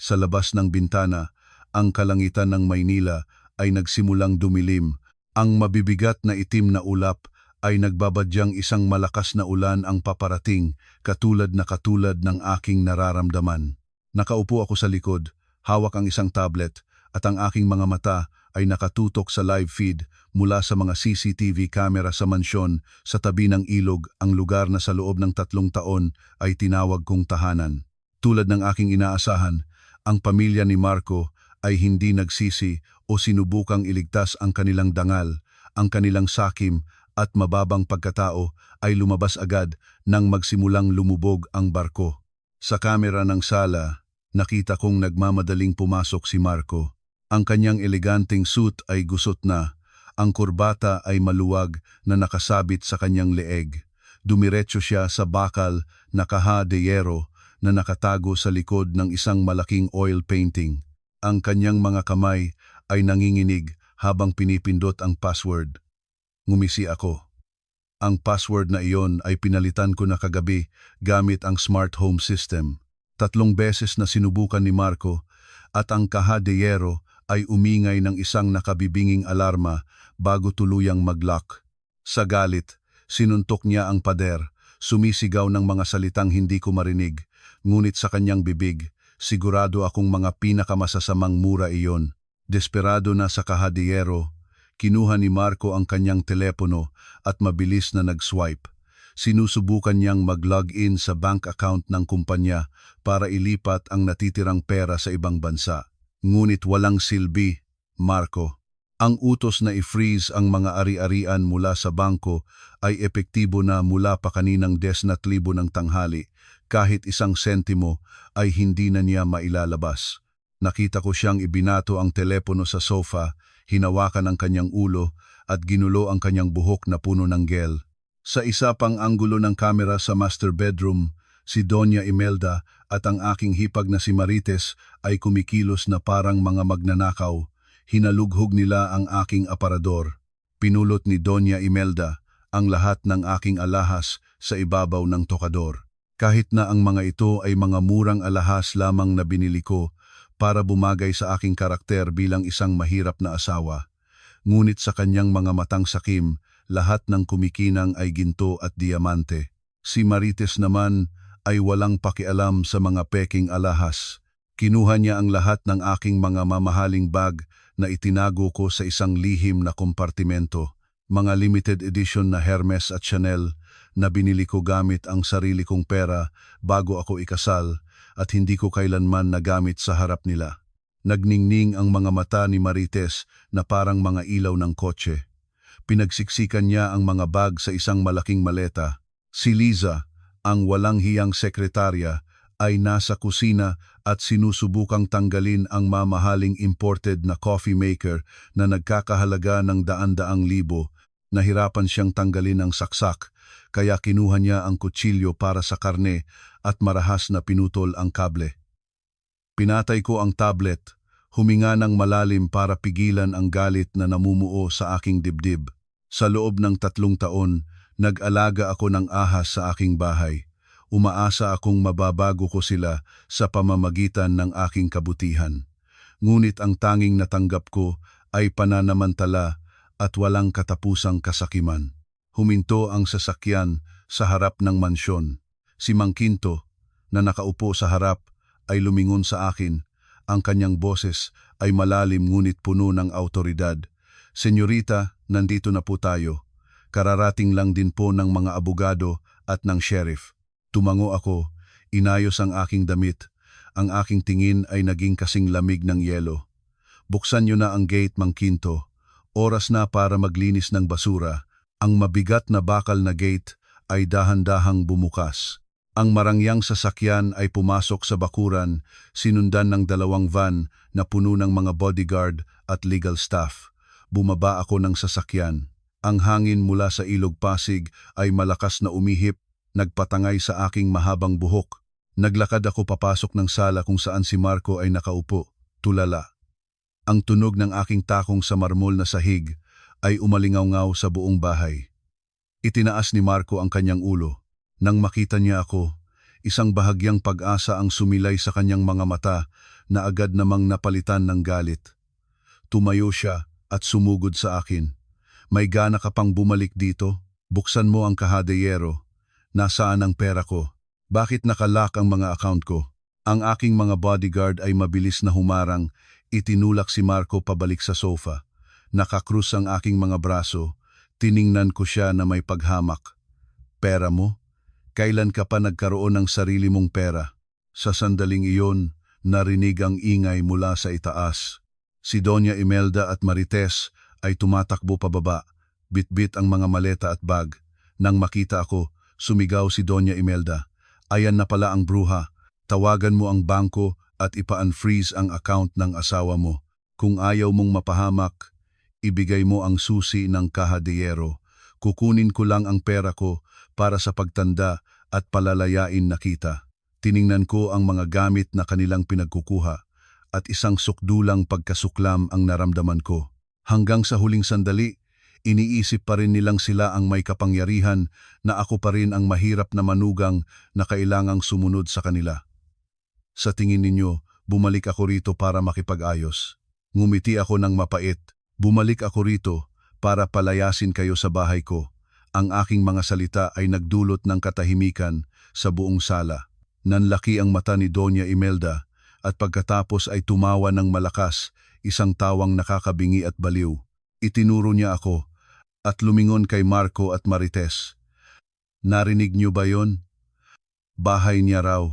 Sa labas ng bintana, ang kalangitan ng Maynila ay nagsimulang dumilim. Ang mabibigat na itim na ulap ay nagbabadyang isang malakas na ulan ang paparating katulad ng aking nararamdaman. Nakaupo ako sa likod, hawak ang isang tablet at ang aking mga mata ay nakatutok sa live feed mula sa mga CCTV camera sa mansyon sa tabi ng ilog, ang lugar na sa loob ng 3 taon ay tinawag kong tahanan. Tulad ng aking inaasahan, ang pamilya ni Marco ay hindi nagsisi o sinubukang iligtas ang kanilang dangal, ang kanilang sakim at mababang pagkatao ay lumabas agad nang magsimulang lumubog ang barko. Sa kamera ng sala, nakita kong nagmamadaling pumasok si Marco. Ang kanyang eleganteng suit ay gusot na, ang kurbata ay maluwag na nakasabit sa kanyang leeg. Dumiretso siya sa bakal na kaha de yero na nakatago sa likod ng isang malaking oil painting. Ang kanyang mga kamay ay nanginginig habang pinipindot ang password. Ngumisi ako. Ang password na iyon ay pinalitan ko na kagabi gamit ang smart home system. 3 beses na sinubukan ni Marco at ang kaha de yero ay umingay ng isang nakabibinging alarma bago tuluyang mag-lock. Sa galit, sinuntok niya ang pader, sumisigaw ng mga salitang hindi ko marinig, ngunit sa kanyang bibig, sigurado akong mga pinakamasasamang mura iyon. Desperado na sa kaha de yero, kinuha ni Marco ang kanyang telepono at mabilis na nag-swipe. Sinusubukan niyang mag-login sa bank account ng kumpanya para ilipat ang natitirang pera sa ibang bansa. Ngunit walang silbi, Marco. Ang utos na i-freeze ang mga ari-arian mula sa bangko ay epektibo na mula pa kaninang 10,000 ng tanghali. Kahit 1 sentimo ay hindi na niya mailalabas. Nakita ko siyang ibinato ang telepono sa sofa, hinawakan ang kanyang ulo at ginulo ang kanyang buhok na puno ng gel. Sa isa pang anggulo ng kamera sa master bedroom, si Doña Imelda at ang aking hipag na si Marites ay kumikilos na parang mga magnanakaw. Hinalughog nila ang aking aparador. Pinulot ni Doña Imelda ang lahat ng aking alahas sa ibabaw ng tokador. Kahit na ang mga ito ay mga murang alahas lamang na binili ko para bumagay sa aking karakter bilang isang mahirap na asawa. Ngunit sa kanyang mga matang sakim, lahat ng kumikinang ay ginto at diamante. Si Marites naman ay walang pakialam sa mga peking alahas. Kinuha niya ang lahat ng aking mga mamahaling bag na itinago ko sa isang lihim na kompartimento. Mga limited edition na Hermes at Chanel na binili ko gamit ang sarili kong pera bago ako ikasal at hindi ko kailanman nagamit sa harap nila. Nagningning ang mga mata ni Marites na parang mga ilaw ng kotse. Pinagsiksikan niya ang mga bag sa isang malaking maleta. Si Liza, ang walang hiyang sekretarya, ay nasa kusina at sinusubukang tanggalin ang mamahaling imported na coffee maker na nagkakahalaga ng daan-daang libo. Nahirapan siyang tanggalin ang saksak, kaya kinuha niya ang kutsilyo para sa karne at marahas na pinutol ang kable. Pinatay ko ang tablet, huminga ng malalim para pigilan ang galit na namumuo sa aking dibdib. Sa loob ng 3 taon, nag-alaga ako ng ahas sa aking bahay. Umaasa akong mababago ko sila sa pamamagitan ng aking kabutihan. Ngunit ang tanging natanggap ko ay pananamantala at walang katapusang kasakiman. Huminto ang sasakyan sa harap ng mansyon. Si Mang Quinto, na nakaupo sa harap, ay lumingon sa akin. Ang kanyang boses ay malalim ngunit puno ng autoridad. "Senyorita, nandito na po tayo. Kararating lang din po ng mga abogado at ng sheriff." Tumango ako, inayos ang aking damit. Ang aking tingin ay naging kasing lamig ng yelo. "Buksan niyo na ang gate, Mang Quinto. Oras na para maglinis ng basura." Ang mabigat na bakal na gate ay dahan-dahang bumukas. Ang marangyang sasakyan ay pumasok sa bakuran, sinundan ng 2 van na puno ng mga bodyguard at legal staff. Bumaba ako ng sasakyan. Ang hangin mula sa ilog Pasig ay malakas na umihip, nagpatangay sa aking mahabang buhok. Naglakad ako papasok ng sala kung saan si Marco ay nakaupo, tulala. Ang tunog ng aking takong sa marmol na sahig ay umalingaw-ngaw sa buong bahay. Itinaas ni Marco ang kanyang ulo. Nang makita niya ako, isang bahagyang pag-asa ang sumilay sa kanyang mga mata na agad namang napalitan ng galit. Tumayo siya at sumugod sa akin. "May gana ka pang bumalik dito?" Buksan mo ang kahadeyero. Nasaan ang pera ko? Bakit nakalock ang mga account ko? Ang aking mga bodyguard ay mabilis na humarang, itinulak si Marco pabalik sa sofa. Nakakrus ang aking mga braso, tiningnan ko siya na may paghamak. Pera mo? Kailan ka pa nagkaroon ng sarili mong pera? Sa sandaling iyon, narinig ang ingay mula sa itaas. Si Doña Imelda at Marites ay tumatakbo pababa, bitbit ang mga maleta at bag. Nang makita ako, sumigaw si Doña Imelda. Ayan na pala ang bruha. Tawagan mo ang bangko at ipa-unfreeze ang account ng asawa mo. Kung ayaw mong mapahamak, ibigay mo ang susi ng kahadiyero. Kukunin ko lang ang pera ko para sa pagtanda at palalayain na kita. Tiningnan ko ang mga gamit na kanilang pinagkukuha at isang sukdulang pagkasuklam ang naramdaman ko. Hanggang sa huling sandali, iniisip pa rin nilang sila ang may kapangyarihan na ako pa rin ang mahirap na manugang na kailangang sumunod sa kanila. Sa tingin ninyo, bumalik ako rito para makipag-ayos. Ngumiti ako ng mapait. Bumalik ako rito para palayasin kayo sa bahay ko. Ang aking mga salita ay nagdulot ng katahimikan sa buong sala. Nanlaki ang mata ni Doña Imelda at pagkatapos ay tumawa ng malakas, isang tawang nakakabingi at baliw. Itinuro niya ako at lumingon kay Marco at Marites. Narinig niyo ba yon? Bahay niya raw.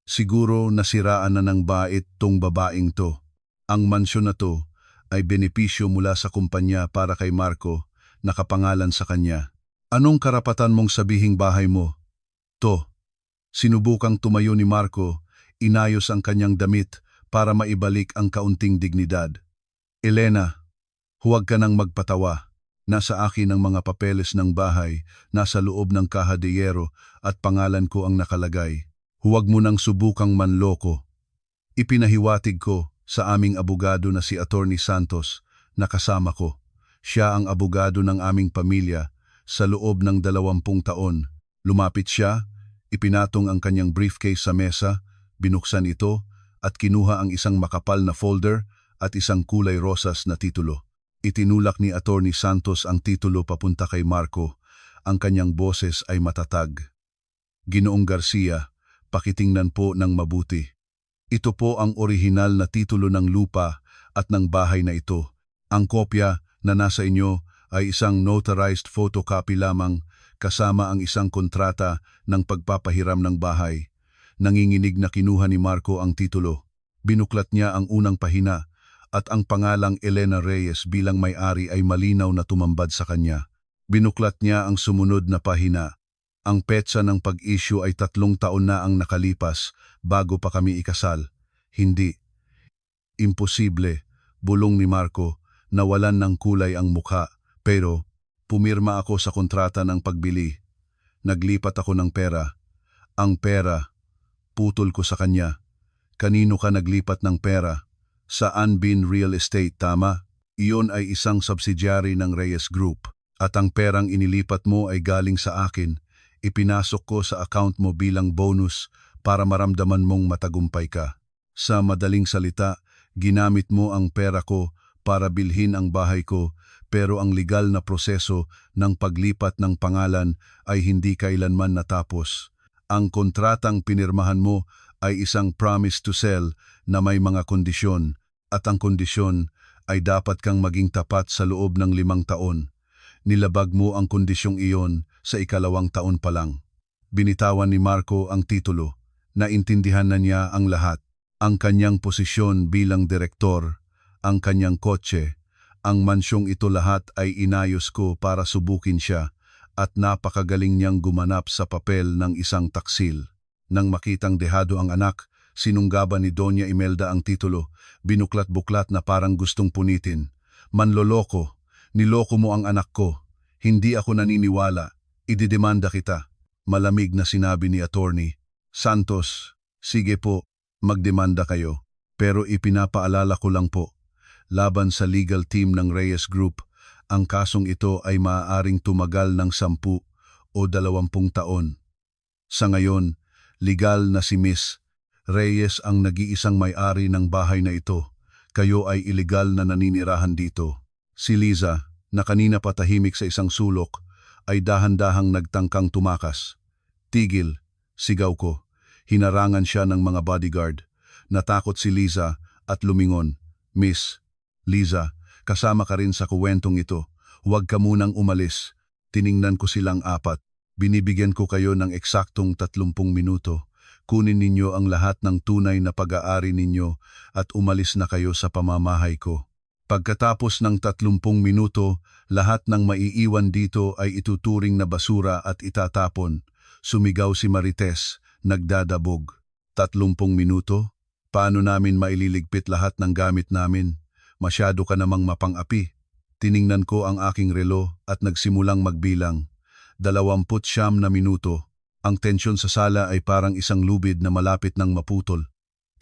Siguro nasiraan na ng bait tong babaeng to. Ang mansyon na to ay benepisyo mula sa kumpanya para kay Marco, nakapangalan sa kanya. Anong karapatan mong sabihing bahay mo? To. Sinubukang tumayo ni Marco, inayos ang kanyang damit para maibalik ang kaunting dignidad. Elena, huwag ka nang magpatawa. Nasa akin ang mga papeles ng bahay, nasa loob ng kahadiyero at pangalan ko ang nakalagay. Huwag mo nang subukang manloko. Ipinahiwatig ko sa aming abogado na si Attorney Santos na kasama ko. Siya ang abogado ng aming pamilya sa loob ng 20 taon. Lumapit siya, ipinatong ang kanyang briefcase sa mesa, binuksan ito at kinuha ang isang makapal na folder at isang kulay rosas na titulo. Itinulak ni Attorney Santos ang titulo papunta kay Marco. Ang kanyang boses ay matatag. Ginoong Garcia, pakitingnan po ng mabuti. Ito po ang orihinal na titulo ng lupa at ng bahay na ito. Ang kopya na nasa inyo ay isang notarized photocopy lamang kasama ang isang kontrata ng pagpapahiram ng bahay. Nanginginig na kinuha ni Marco ang titulo. Binuklat niya ang unang pahina at ang pangalang Elena Reyes bilang may-ari ay malinaw na tumambad sa kanya. Binuklat niya ang sumunod na pahina. Ang petsa ng pag-issue ay 3 taon na ang nakalipas bago pa kami ikasal. Hindi. Imposible, bulong ni Marco, nawalan ng kulay ang mukha. Pero, pumirma ako sa kontrata ng pagbili. Naglipat ako ng pera. Ang pera, putol ko sa kanya. Kanino ka naglipat ng pera? Sa Anbin Real Estate, tama? Iyon ay isang subsidiary ng Reyes Group. At ang perang inilipat mo ay galing sa akin. Ipinasok ko sa account mo bilang bonus para maramdaman mong matagumpay ka. Sa madaling salita, ginamit mo ang pera ko para bilhin ang bahay ko, pero ang legal na proseso ng paglipat ng pangalan ay hindi kailanman natapos. Ang kontratang pinirmahan mo ay isang promise to sell na may mga kondisyon, at ang kondisyon ay dapat kang maging tapat sa loob ng 5 taon. Nilabag mo ang kondisyong iyon sa 2nd taon pa lang. Binitawan ni Marco ang titulo. Naintindihan na niya ang lahat. Ang kanyang posisyon bilang direktor, ang kanyang kotse, ang mansyong ito lahat ay inayos ko para subukin siya at napakagaling niyang gumanap sa papel ng isang taksil. Nang makitang dehado ang anak, sinunggaban ni Doña Imelda ang titulo, binuklat-buklat na parang gustong punitin. Manloloko, niloko mo ang anak ko. Hindi ako naniniwala, ididemanda kita. Malamig na sinabi ni Attorney Santos, sige po, magdemanda kayo. Pero ipinapaalala ko lang po, laban sa legal team ng Reyes Group, ang kasong ito ay maaaring tumagal ng 10 o 20 taon. Sa ngayon, legal na si Miss Reyes ang nag-iisang may-ari ng bahay na ito. Kayo ay ilegal na naninirahan dito. Si Liza, na kanina pa tahimik sa isang sulok, ay dahan-dahang nagtangkang tumakas. Tigil, sigaw ko. Hinarangan siya ng mga bodyguard. Natakot si Liza at lumingon. Miss, Liza, kasama ka rin sa kuwentong ito. Huwag ka munang umalis. Tiningnan ko silang apat. Binibigyan ko kayo ng eksaktong 30 minuto. Kunin ninyo ang lahat ng tunay na pag-aari ninyo at umalis na kayo sa pamamahay ko. Pagkatapos ng 30 minuto, lahat ng maiiwan dito ay ituturing na basura at itatapon. Sumigaw si Marites, nagdadabog. 30 minuto? Paano namin maililigpit lahat ng gamit namin? Masyado ka namang mapang-api. Tiningnan ko ang aking relo at nagsimulang magbilang. 29 na minuto. Ang tensyon sa sala ay parang isang lubid na malapit ng maputol.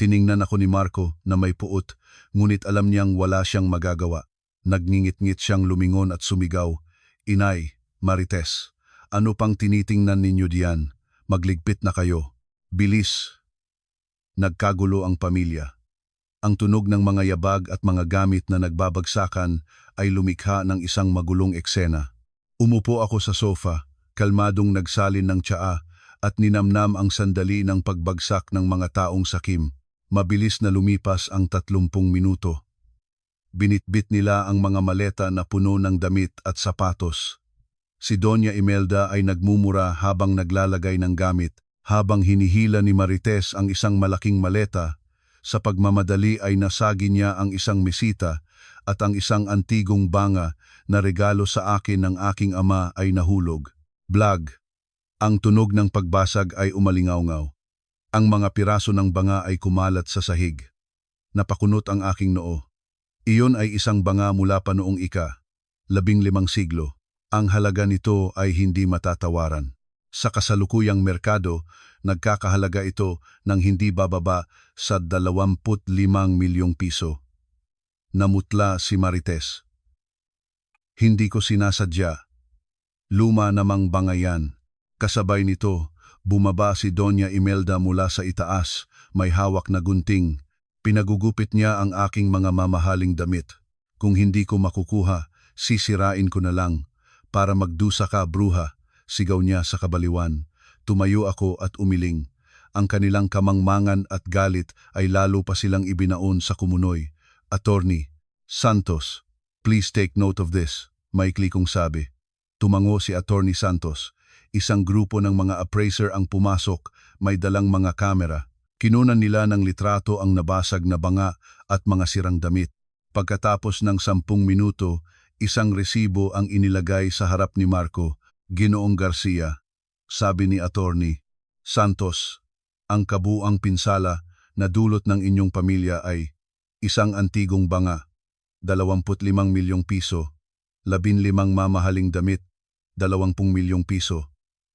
Tiningnan ako ni Marco na may puot, ngunit alam niyang wala siyang magagawa. Nagngingit-ngit siyang lumingon at sumigaw, "Inay, Marites, ano pang tinitingnan ninyo diyan? Magligpit na kayo. Bilis!" Nagkagulo ang pamilya. Ang tunog ng mga yabag at mga gamit na nagbabagsakan ay lumikha ng isang magulong eksena. Umupo ako sa sofa, kalmadong nagsalin ng tsaa at ninamnam ang sandali ng pagbagsak ng mga taong sakim. Mabilis na lumipas ang 30 minuto. Binitbit nila ang mga maleta na puno ng damit at sapatos. Si Doña Imelda ay nagmumura habang naglalagay ng gamit, habang hinihila ni Marites ang isang malaking maleta. Sa pagmamadali ay nasagi niya ang isang mesita at ang isang antigong banga na regalo sa akin ng aking ama ay nahulog. Blag! Ang tunog ng pagbasag ay umalingaw-ngaw. Ang mga piraso ng banga ay kumalat sa sahig. Napakunot ang aking noo. Iyon ay isang banga mula pa noong 15 siglo. Ang halaga nito ay hindi matatawaran. Sa kasalukuyang merkado, nagkakahalaga ito ng hindi bababa sa 25 milyong piso. Namutla si Marites. Hindi ko sinasadya. Luma namang banga yan. Kasabay nito, bumaba si Doña Imelda mula sa itaas, may hawak na gunting. Pinagugupit niya ang aking mga mamahaling damit. Kung hindi ko makukuha, sisirain ko na lang. Para magdusa ka, bruha, sigaw niya sa kabaliwan. Tumayo ako at umiling. Ang kanilang kamangmangan at galit ay lalo pa silang ibinaon sa kumunoy. Attorney Santos, please take note of this, maikli kong sabi. Tumango si Attorney Santos. Isang grupo ng mga appraiser ang pumasok, may dalang mga kamera. Kinunan nila ng litrato ang nabasag na banga at mga sirang damit. Pagkatapos ng 10 minuto, isang resibo ang inilagay sa harap ni Marco. Ginoong Garcia, sabi ni Attorney Santos, ang kabuang pinsala na dulot ng inyong pamilya ay isang antigong banga, 25 milyong piso, 15 mamahaling damit, 20 milyong piso,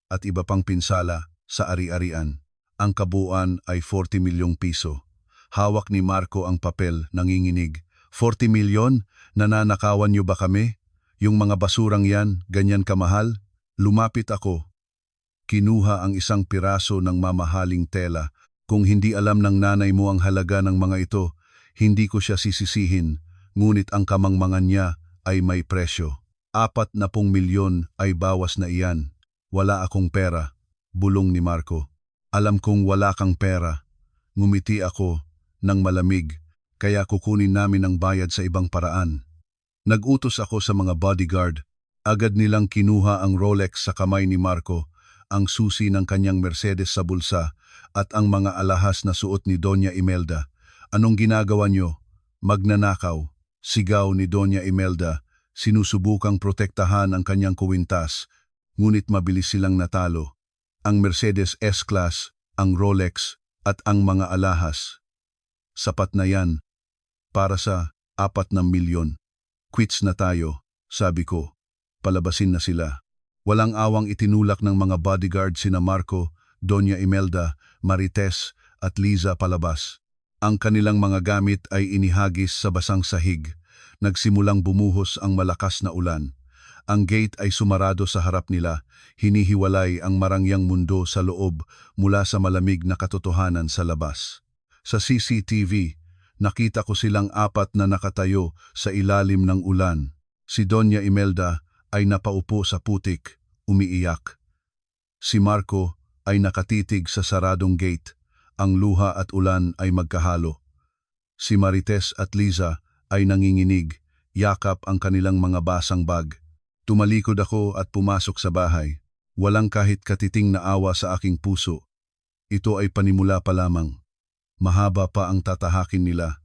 at iba pang pinsala sa ari-arian. Ang kabuuan ay 40 milyong piso. Hawak ni Marco ang papel, nanginginig. 40 milyon? Nananakawan niyo ba kami? Yung mga basurang yan, ganyan kamahal? Lumapit ako. Kinuha ang isang piraso ng mamahaling tela. Kung hindi alam ng nanay mo ang halaga ng mga ito, hindi ko siya sisisihin, ngunit ang kamangmangan niya ay may presyo. 40 milyon ay bawas na iyan. Wala akong pera, bulong ni Marco. Alam kong wala kang pera. Ngumiti ako ng malamig, kaya kukunin namin ang bayad sa ibang paraan. Nag-utos ako sa mga bodyguard. Agad nilang kinuha ang Rolex sa kamay ni Marco, ang susi ng kanyang Mercedes sa bulsa, at ang mga alahas na suot ni Doña Imelda. Anong ginagawa niyo? Magnanakaw, sigaw ni Doña Imelda. Sinusubukang protektahan ang kanyang kuwintas, ngunit mabilis silang natalo. Ang Mercedes S-Class, ang Rolex, at ang mga alahas. Sapat na yan. Para sa 4 milyon. Quits na tayo, sabi ko. Palabasin na sila. Walang awang itinulak ng mga bodyguard sina Marco, Doña Imelda, Marites, at Liza palabas. Ang kanilang mga gamit ay inihagis sa basang sahig. Nagsimulang bumuhos ang malakas na ulan. Ang gate ay sumarado sa harap nila, hinihiwalay ang marangyang mundo sa loob mula sa malamig na katotohanan sa labas. Sa CCTV, nakita ko silang 4 na nakatayo sa ilalim ng ulan. Si Doña Imelda ay napaupo sa putik, umiiyak. Si Marco ay nakatitig sa saradong gate. Ang luha at ulan ay magkahalo. Si Marites at Liza ay nanginginig, yakap ang kanilang mga basang bag. Tumalikod ako at pumasok sa bahay. Walang kahit katiting na awa sa aking puso. Ito ay panimula pa lamang. Mahaba pa ang tatahakin nila.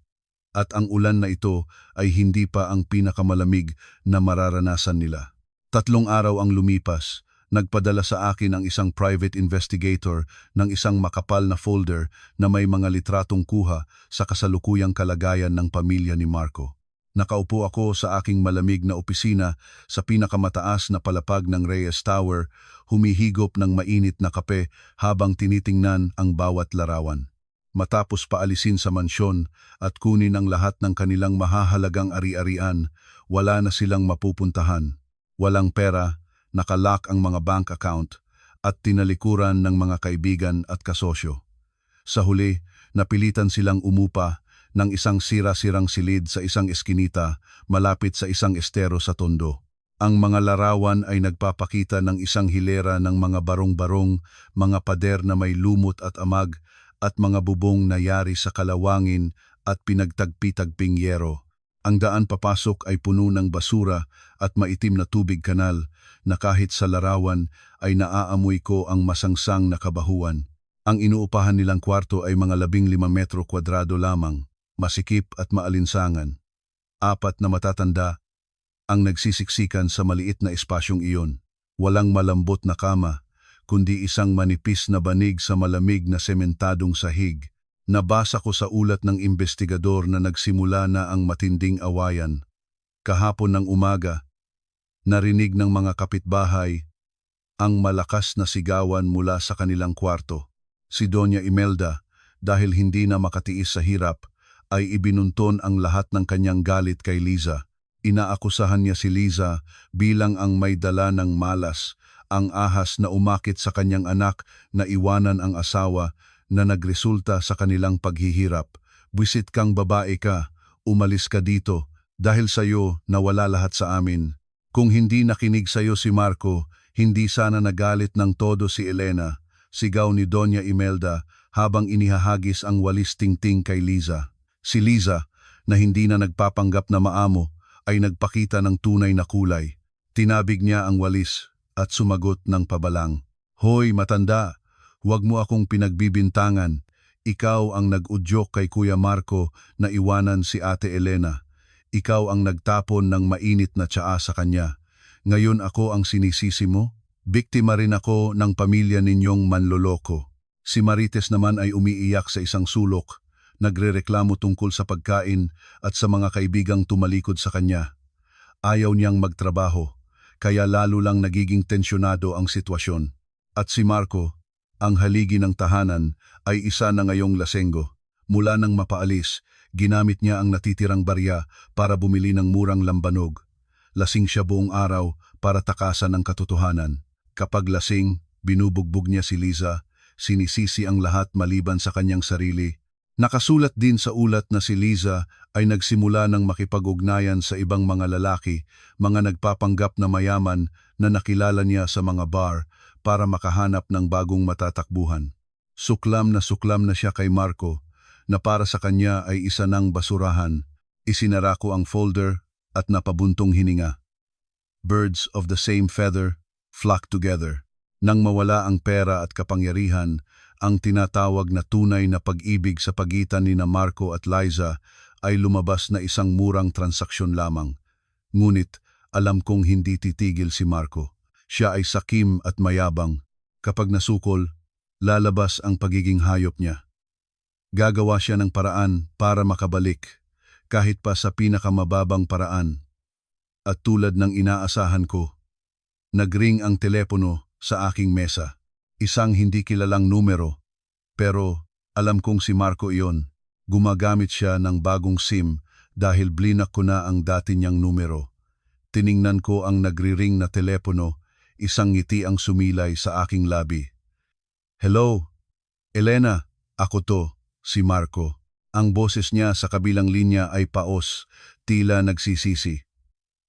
At ang ulan na ito ay hindi pa ang pinakamalamig na mararanasan nila. 3 araw ang lumipas. Nagpadala sa akin ang isang private investigator ng isang makapal na folder na may mga litratong kuha sa kasalukuyang kalagayan ng pamilya ni Marco. Nakaupo ako sa aking malamig na opisina sa pinakamataas na palapag ng Reyes Tower, humihigop ng mainit na kape habang tinitingnan ang bawat larawan. Matapos paalisin sa mansyon at kunin ang lahat ng kanilang mahahalagang ari-arian, wala na silang mapupuntahan. Walang pera, nakalock ang mga bank account at tinalikuran ng mga kaibigan at kasosyo. Sa huli, napilitan silang umupa ng isang sira-sirang silid sa isang eskinita malapit sa isang estero sa Tondo. Ang mga larawan ay nagpapakita ng isang hilera ng mga barong-barong, mga pader na may lumot at amag, at mga bubong na yari sa kalawangin at pinagtagpi-tagping yero. Ang daan papasok ay puno ng basura at maitim na tubig kanal na kahit sa larawan ay naaamoy ko ang masangsang na kabahuan. Ang inuupahan nilang kwarto ay mga 15 metro kwadrado lamang, masikip at maalinsangan. 4 na matatanda ang nagsisiksikan sa maliit na espasyong iyon. Walang malambot na kama, kundi isang manipis na banig sa malamig na sementadong sahig. Nabasa ko sa ulat ng investigador na nagsimula na ang matinding awayan. Kahapon ng umaga, narinig ng mga kapitbahay ang malakas na sigawan mula sa kanilang kwarto. Si Doña Imelda, dahil hindi na makatiis sa hirap, ay ibinunton ang lahat ng kanyang galit kay Liza. Inaakusahan niya si Liza bilang ang may dala ng malas, ang ahas na umakit sa kanyang anak na iwanan ang asawa na nagresulta sa kanilang paghihirap. Buwisit kang babae ka, umalis ka dito, dahil sa'yo nawala lahat sa amin. Kung hindi nakinig sa'yo si Marco, hindi sana nagalit ng todo si Elena, sigaw ni Doña Imelda habang inihahagis ang walis tingting kay Liza. Si Liza, na hindi na nagpapanggap na maamo, ay nagpakita ng tunay na kulay. Tinabig niya ang walis at sumagot ng pabalang. Hoy matanda! Huwag mo akong pinagbibintangan. Ikaw ang nag-udyok kay Kuya Marco na iwanan si Ate Elena. Ikaw ang nagtapon ng mainit na tsaa sa kanya. Ngayon ako ang sinisisi mo? Biktima rin ako ng pamilya ninyong manloloko. Si Marites naman ay umiiyak sa isang sulok. Nagrereklamo tungkol sa pagkain at sa mga kaibigang tumalikod sa kanya. Ayaw niyang magtrabaho, kaya lalo lang nagiging tensyonado ang sitwasyon. At si Marco, ang haligi ng tahanan, ay isa na ngayong lasenggo. Mula nang mapaalis, ginamit niya ang natitirang barya para bumili ng murang lambanog. Lasing siya buong araw para takasan ang katotohanan. Kapag lasing, binubugbog niya si Liza, sinisisi ang lahat maliban sa kanyang sarili. Nakasulat din sa ulat na si Liza ay nagsimula ng makipag-ugnayan sa ibang mga lalaki, mga nagpapanggap na mayaman na nakilala niya sa mga bar, para makahanap ng bagong matatakbuhan. Suklam na siya kay Marco, na para sa kanya ay isa ng basurahan. Isinara ko ang folder at napabuntong hininga. Birds of the same feather flock together. Nang mawala ang pera at kapangyarihan, ang tinatawag na tunay na pag-ibig sa pagitan ni Marco at Liza ay lumabas na isang murang transaksyon lamang. Ngunit alam kong hindi titigil si Marco. Siya ay sakim at mayabang. Kapag nasukol, lalabas ang pagiging hayop niya. Gagawa siya ng paraan para makabalik, kahit pa sa pinakamababang paraan. At tulad ng inaasahan ko, nagring ang telepono sa aking mesa. Isang hindi kilalang numero, pero alam kong si Marco iyon. Gumagamit siya ng bagong SIM dahil blinak ko na ang dati niyang numero. Tiningnan ko ang nagriring na telepono. Isang ngiti ang sumilay sa aking labi. Hello, Elena, ako to, si Marco. Ang boses niya sa kabilang linya ay paos, tila nagsisisi.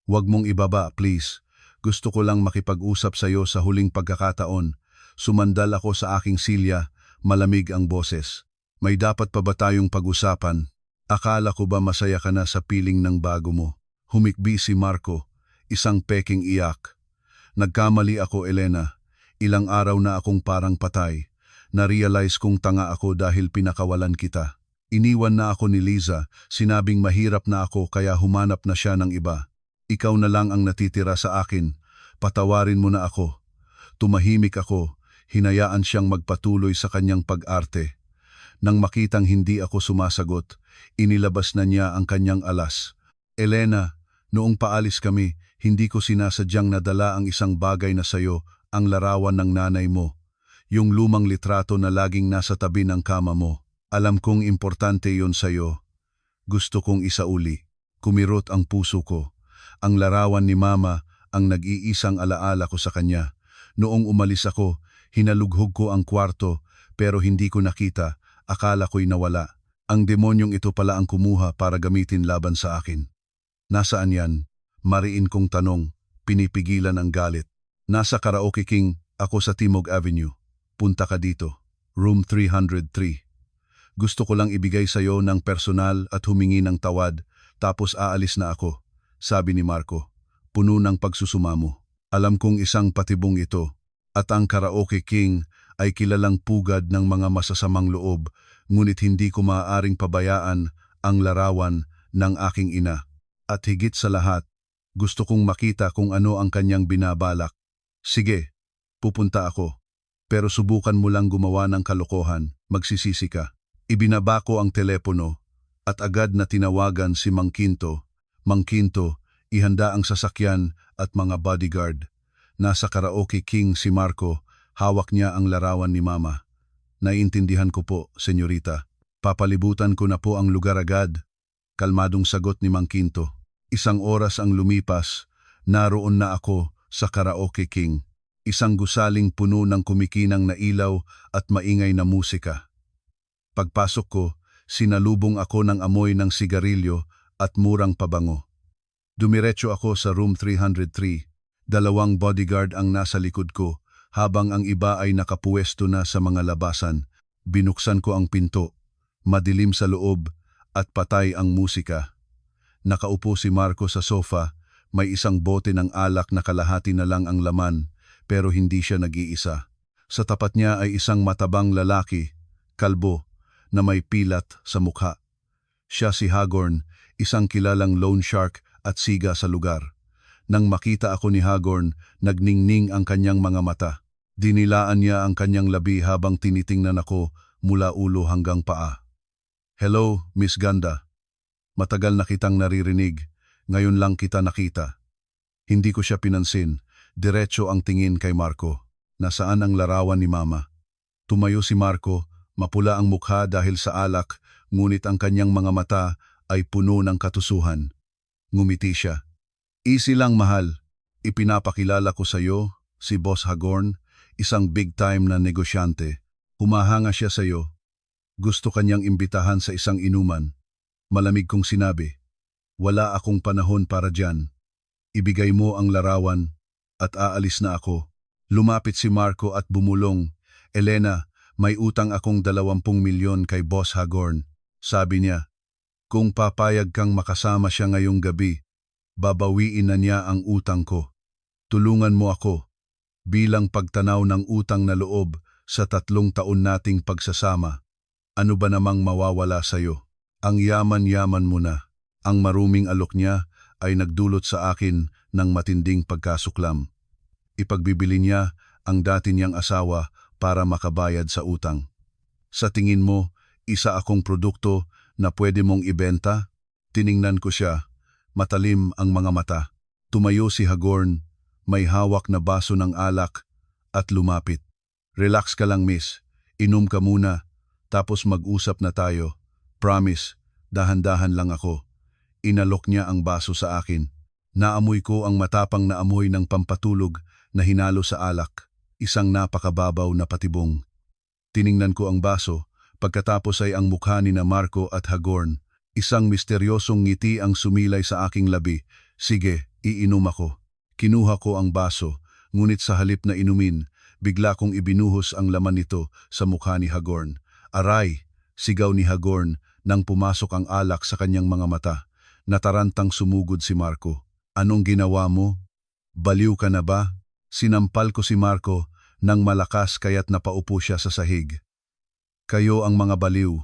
Huwag mong ibaba, please. Gusto ko lang makipag-usap sa iyo sa huling pagkakataon. Sumandal ako sa aking silya, malamig ang boses. May dapat pa ba tayong pag-usapan? Akala ko ba masaya ka na sa piling ng bago mo? Humikbi si Marco, isang peking iyak. Nagkamali ako, Elena. Ilang araw na akong parang patay. Na-realize kong tanga ako dahil pinakawalan kita. Iniwan na ako ni Liza, sinabing mahirap na ako kaya humanap na siya ng iba. Ikaw na lang ang natitira sa akin. Patawarin mo na ako. Tumahimik ako, hinayaan siyang magpatuloy sa kanyang pag-arte. Nang makitang hindi ako sumasagot, inilabas na niya ang kanyang alas. Elena, noong paalis kami, hindi ko sinasadyang nadala ang isang bagay na sayo, ang larawan ng nanay mo. Yung lumang litrato na laging nasa tabi ng kama mo. Alam kong importante yon sayo. Gusto kong isauli. Kumirot ang puso ko. Ang larawan ni Mama ang nag-iisang alaala ko sa kanya. Noong umalis ako, hinalughog ko ang kwarto pero hindi ko nakita. Akala ko'y nawala. Ang demonyong ito pala ang kumuha para gamitin laban sa akin. Nasaan yan? Mariin kong tanong. Pinipigilan ang galit. Nasa Karaoke King, ako sa Timog Avenue. Punta ka dito. Room 303. Gusto ko lang ibigay sa iyo ng personal at humingi ng tawad, tapos aalis na ako, sabi ni Marco, puno ng pagsusumamo. Alam kong isang patibong ito, at ang Karaoke King ay kilalang pugad ng mga masasamang loob, ngunit hindi ko maaaring pabayaan ang larawan ng aking ina. At higit sa lahat, gusto kong makita kung ano ang kanyang binabalak. Sige, pupunta ako, pero subukan mo lang gumawa ng kalokohan, magsisisi ka. Ibinaba ko ang telepono at agad na tinawagan si Mang Quinto. Mang Quinto, ihanda ang sasakyan at mga bodyguard. Nasa Karaoke King si Marco, hawak niya ang larawan ni Mama. Naiintindihan ko po, senyorita. Papalibutan ko na po ang lugar agad. Kalmadong sagot ni Mang Quinto. Isang oras ang lumipas, naroon na ako sa Karaoke King. Isang gusaling puno ng kumikinang na ilaw at maingay na musika. Pagpasok ko, sinalubong ako ng amoy ng sigarilyo at murang pabango. Dumiretso ako sa room 303. 2 bodyguard ang nasa likod ko, habang ang iba ay nakapuwesto na sa mga labasan. Binuksan ko ang pinto, madilim sa loob at patay ang musika. Nakaupo si Marco sa sofa, may isang bote ng alak na kalahati na lang ang laman, pero hindi siya nag-iisa. Sa tapat niya ay isang matabang lalaki, kalbo, na may pilat sa mukha. Siya si Hagorn, isang kilalang loan shark at siga sa lugar. Nang makita ako ni Hagorn, nagningning ang kanyang mga mata. Dinilaan niya ang kanyang labi habang tinitingnan ako mula ulo hanggang paa. Hello, Miss Ganda. Matagal na kitang naririnig, ngayon lang kita nakita. Hindi ko siya pinansin, diretso ang tingin kay Marco. Nasaan ang larawan ni Mama? Tumayo si Marco, mapula ang mukha dahil sa alak, ngunit ang kanyang mga mata ay puno ng katusuhan. Ngumiti siya. Easy lang, mahal. Ipinapakilala ko sa iyo, si Boss Hagorn, isang big-time na negosyante. Humahanga siya sa iyo. Gusto kanyang imbitahan sa isang inuman. Malamig kong sinabi, wala akong panahon para dyan. Ibigay mo ang larawan at aalis na ako. Lumapit si Marco at bumulong. Elena, may utang akong 20 milyon kay Boss Hagorn. Sabi niya, kung papayag kang makasama siya ngayong gabi, babawiin na niya ang utang ko. Tulungan mo ako, bilang pagtanaw ng utang na loob sa 3 taon nating pagsasama. Ano ba namang mawawala sa'yo? Ang yaman-yaman mo na. Ang maruming alok niya ay nagdulot sa akin ng matinding pagkasuklam. Ipagbibili niya ang dati niyang asawa para makabayad sa utang. Sa tingin mo, isa akong produkto na pwede mong ibenta? Tiningnan ko siya, matalim ang mga mata. Tumayo si Hagorn, may hawak na baso ng alak at lumapit. Relax ka lang, miss. Inom ka muna, tapos mag-usap na tayo. Promise, dahan-dahan lang ako. Inalok niya ang baso sa akin. Naamoy ko ang matapang na amoy ng pampatulog na hinalo sa alak. Isang napakababaw na patibong. Tiningnan ko ang baso, pagkatapos ay ang mukha ni na Marco at Hagorn. Isang misteryosong ngiti ang sumilay sa aking labi. Sige, iinom ako. Kinuha ko ang baso, ngunit sa halip na inumin, bigla kong ibinuhos ang laman nito sa mukha ni Hagorn. Aray! Sigaw ni Hagorn nang pumasok ang alak sa kanyang mga mata. Natarantang sumugod si Marco. Anong ginawa mo? Baliw ka na ba? Sinampal ko si Marco nang malakas kaya't napaupo siya sa sahig. Kayo ang mga baliw,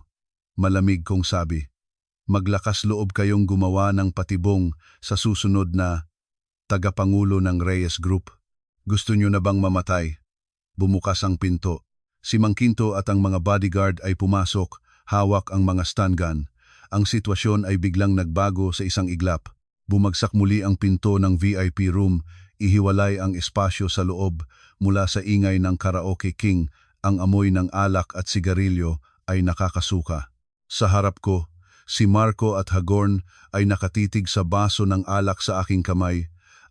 malamig kong sabi. Maglakas loob kayong gumawa ng patibong sa susunod na tagapangulo ng Reyes Group. Gusto nyo na bang mamatay? Bumukas ang pinto. Si Mang Quinto at ang mga bodyguard ay pumasok, hawak ang mga stun gun. Ang sitwasyon ay biglang nagbago sa isang iglap. Bumagsak muli ang pinto ng VIP room, ihiwalay ang espasyo sa loob mula sa ingay ng karaoke king, ang amoy ng alak at sigarilyo ay nakakasuka. Sa harap ko, si Marco at Hagorn ay nakatitig sa baso ng alak sa aking kamay.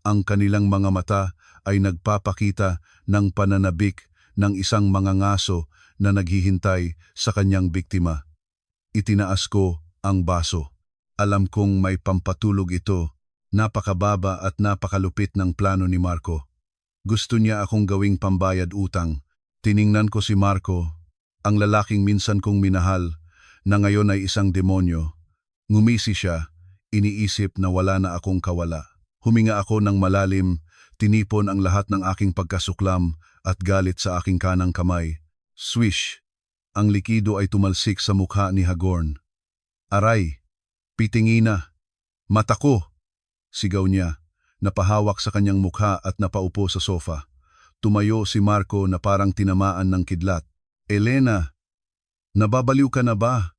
Ang kanilang mga mata ay nagpapakita ng pananabik ng isang mangangaso na naghihintay sa kanyang biktima. Itinaas ko ang baso. Alam kong may pampatulog ito. Napakababa at napakalupit ng plano ni Marco. Gusto niya akong gawing pambayad utang. Tiningnan ko si Marco, ang lalaking minsan kong minahal, na ngayon ay isang demonyo. Ngumisi siya, iniisip na wala na akong kawala. Huminga ako ng malalim, tinipon ang lahat ng aking pagkasuklam at galit sa aking kanang kamay. Swish! Ang likido ay tumalsik sa mukha ni Hagorn. Aray! Pitingi na! Mata ko! Sigaw niya, napahawak sa kanyang mukha at napaupo sa sofa. Tumayo si Marco na parang tinamaan ng kidlat. Elena! Nababaliw ka na ba?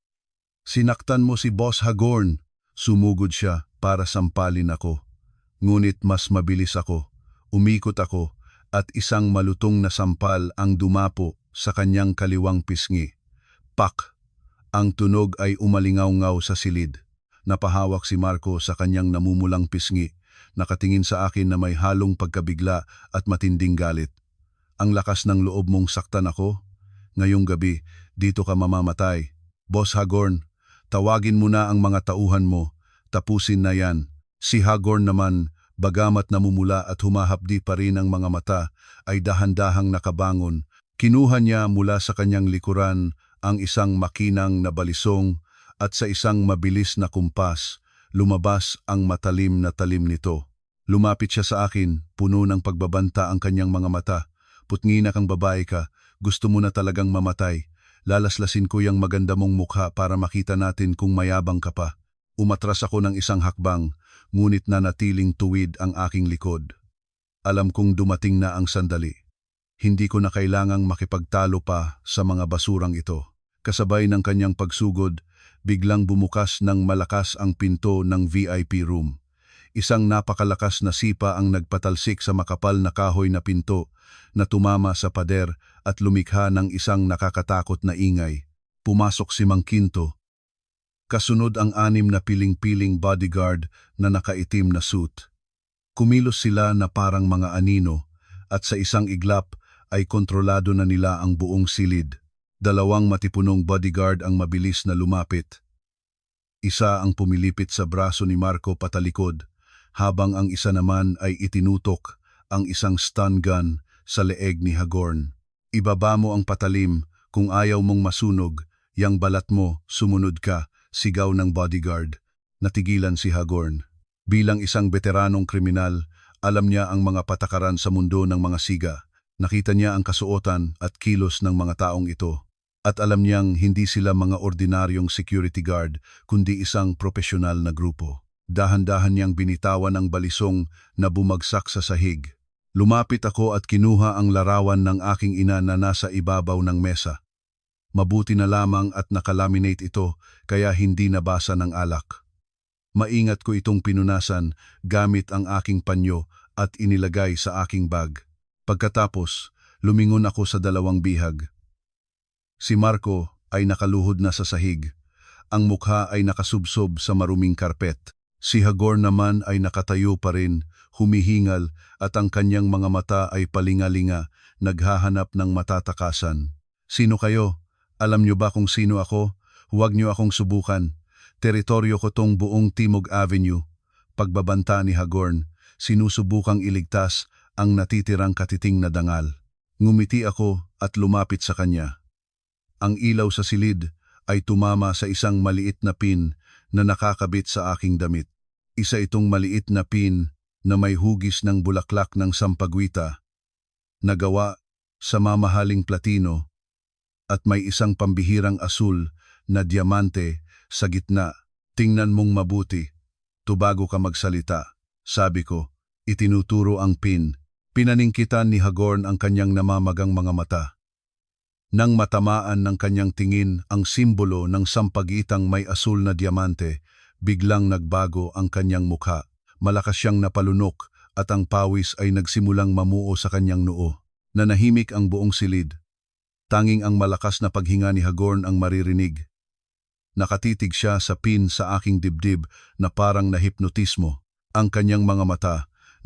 Sinaktan mo si Boss Hagorn. Sumugod siya para sampalin ako. Ngunit mas mabilis ako. Umikot ako at isang malutong na sampal ang dumapo sa kanyang kaliwang pisngi. Pak! Ang tunog ay umalingaw-ngaw sa silid. Napahawak si Marco sa kanyang namumulang pisngi, nakatingin sa akin na may halong pagkabigla at matinding galit. Ang lakas ng loob mong saktan ako? Ngayong gabi, dito ka mamamatay. Boss Hagorn, tawagin mo na ang mga tauhan mo, tapusin na yan. Si Hagorn naman, bagamat namumula at humahapdi pa rin ang mga mata, ay dahan-dahang nakabangon. Kinuha niya mula sa kanyang likuran ang isang makinang na balisong at sa isang mabilis na kumpas, lumabas ang matalim na talim nito. Lumapit siya sa akin, puno ng pagbabanta ang kanyang mga mata. Putngina kang babae ka, gusto mo na talagang mamatay. Lalaslasin ko yung maganda mong mukha para makita natin kung mayabang ka pa. Umatras ako ng isang hakbang, ngunit nanatiling tuwid ang aking likod. Alam kong dumating na ang sandali. Hindi ko na kailangang makipagtalo pa sa mga basurang ito. Kasabay ng kanyang pagsugod, biglang bumukas ng malakas ang pinto ng VIP room. Isang napakalakas na sipa ang nagpatalsik sa makapal na kahoy na pinto na tumama sa pader at lumikha ng isang nakakatakot na ingay. Pumasok si Mang Quinto. Kasunod ang 6 na piling-piling bodyguard na nakaitim na suit. Kumilos sila na parang mga anino at sa isang iglap ay kontrolado na nila ang buong silid. 2 matipunong bodyguard ang mabilis na lumapit. Isa ang pumilipit sa braso ni Marco patalikod, habang ang isa naman ay itinutok ang isang stun gun sa leeg ni Hagorn. Ibaba mo ang patalim, kung ayaw mong masunog, yang balat mo, sumunod ka, sigaw ng bodyguard. Natigilan si Hagorn. Bilang isang veteranong kriminal, alam niya ang mga patakaran sa mundo ng mga siga. Nakita niya ang kasuotan at kilos ng mga taong ito. At alam niyang hindi sila mga ordinaryong security guard, kundi isang profesional na grupo. Dahan-dahan niyang binitawan ang balisong na bumagsak sa sahig. Lumapit ako at kinuha ang larawan ng aking ina na nasa ibabaw ng mesa. Mabuti na lamang at nakalaminate ito, kaya hindi nabasa ng alak. Maingat ko itong pinunasan gamit ang aking panyo at inilagay sa aking bag. Pagkatapos, lumingon ako sa 2 bihag. Si Marco ay nakaluhod na sa sahig. Ang mukha ay nakasubsob sa maruming karpet. Si Hagorn naman ay nakatayo pa rin, humihingal at ang kanyang mga mata ay palingalinga, naghahanap ng matatakasan. Sino kayo? Alam niyo ba kung sino ako? Huwag niyo akong subukan. Teritoryo ko tong buong Timog Avenue. Pagbabanta ni Hagorn, sinusubukang iligtas ang natitirang katiting na dangal. Ngumiti ako at lumapit sa kanya. Ang ilaw sa silid ay tumama sa isang maliit na pin na nakakabit sa aking damit. Isa itong maliit na pin na may hugis ng bulaklak ng sampagwita, nagawa sa mamahaling platino, at may isang pambihirang asul na diamante sa gitna. Tingnan mong mabuti, bago ka magsalita, sabi ko. Itinuturo ang pin. Pinaningkitan ni Hagorn ang kanyang namamagang mga mata. Nang matamaan ng kanyang tingin ang simbolo ng sampagitang may asul na diamante, biglang nagbago ang kanyang mukha. Malakas siyang napalunok at ang pawis ay nagsimulang mamuo sa kanyang noo. Nanahimik ang buong silid. Tanging ang malakas na paghinga ni Hagorn ang maririnig. Nakatitig siya sa pin sa aking dibdib na parang nahipnotismo. Ang kanyang mga mata,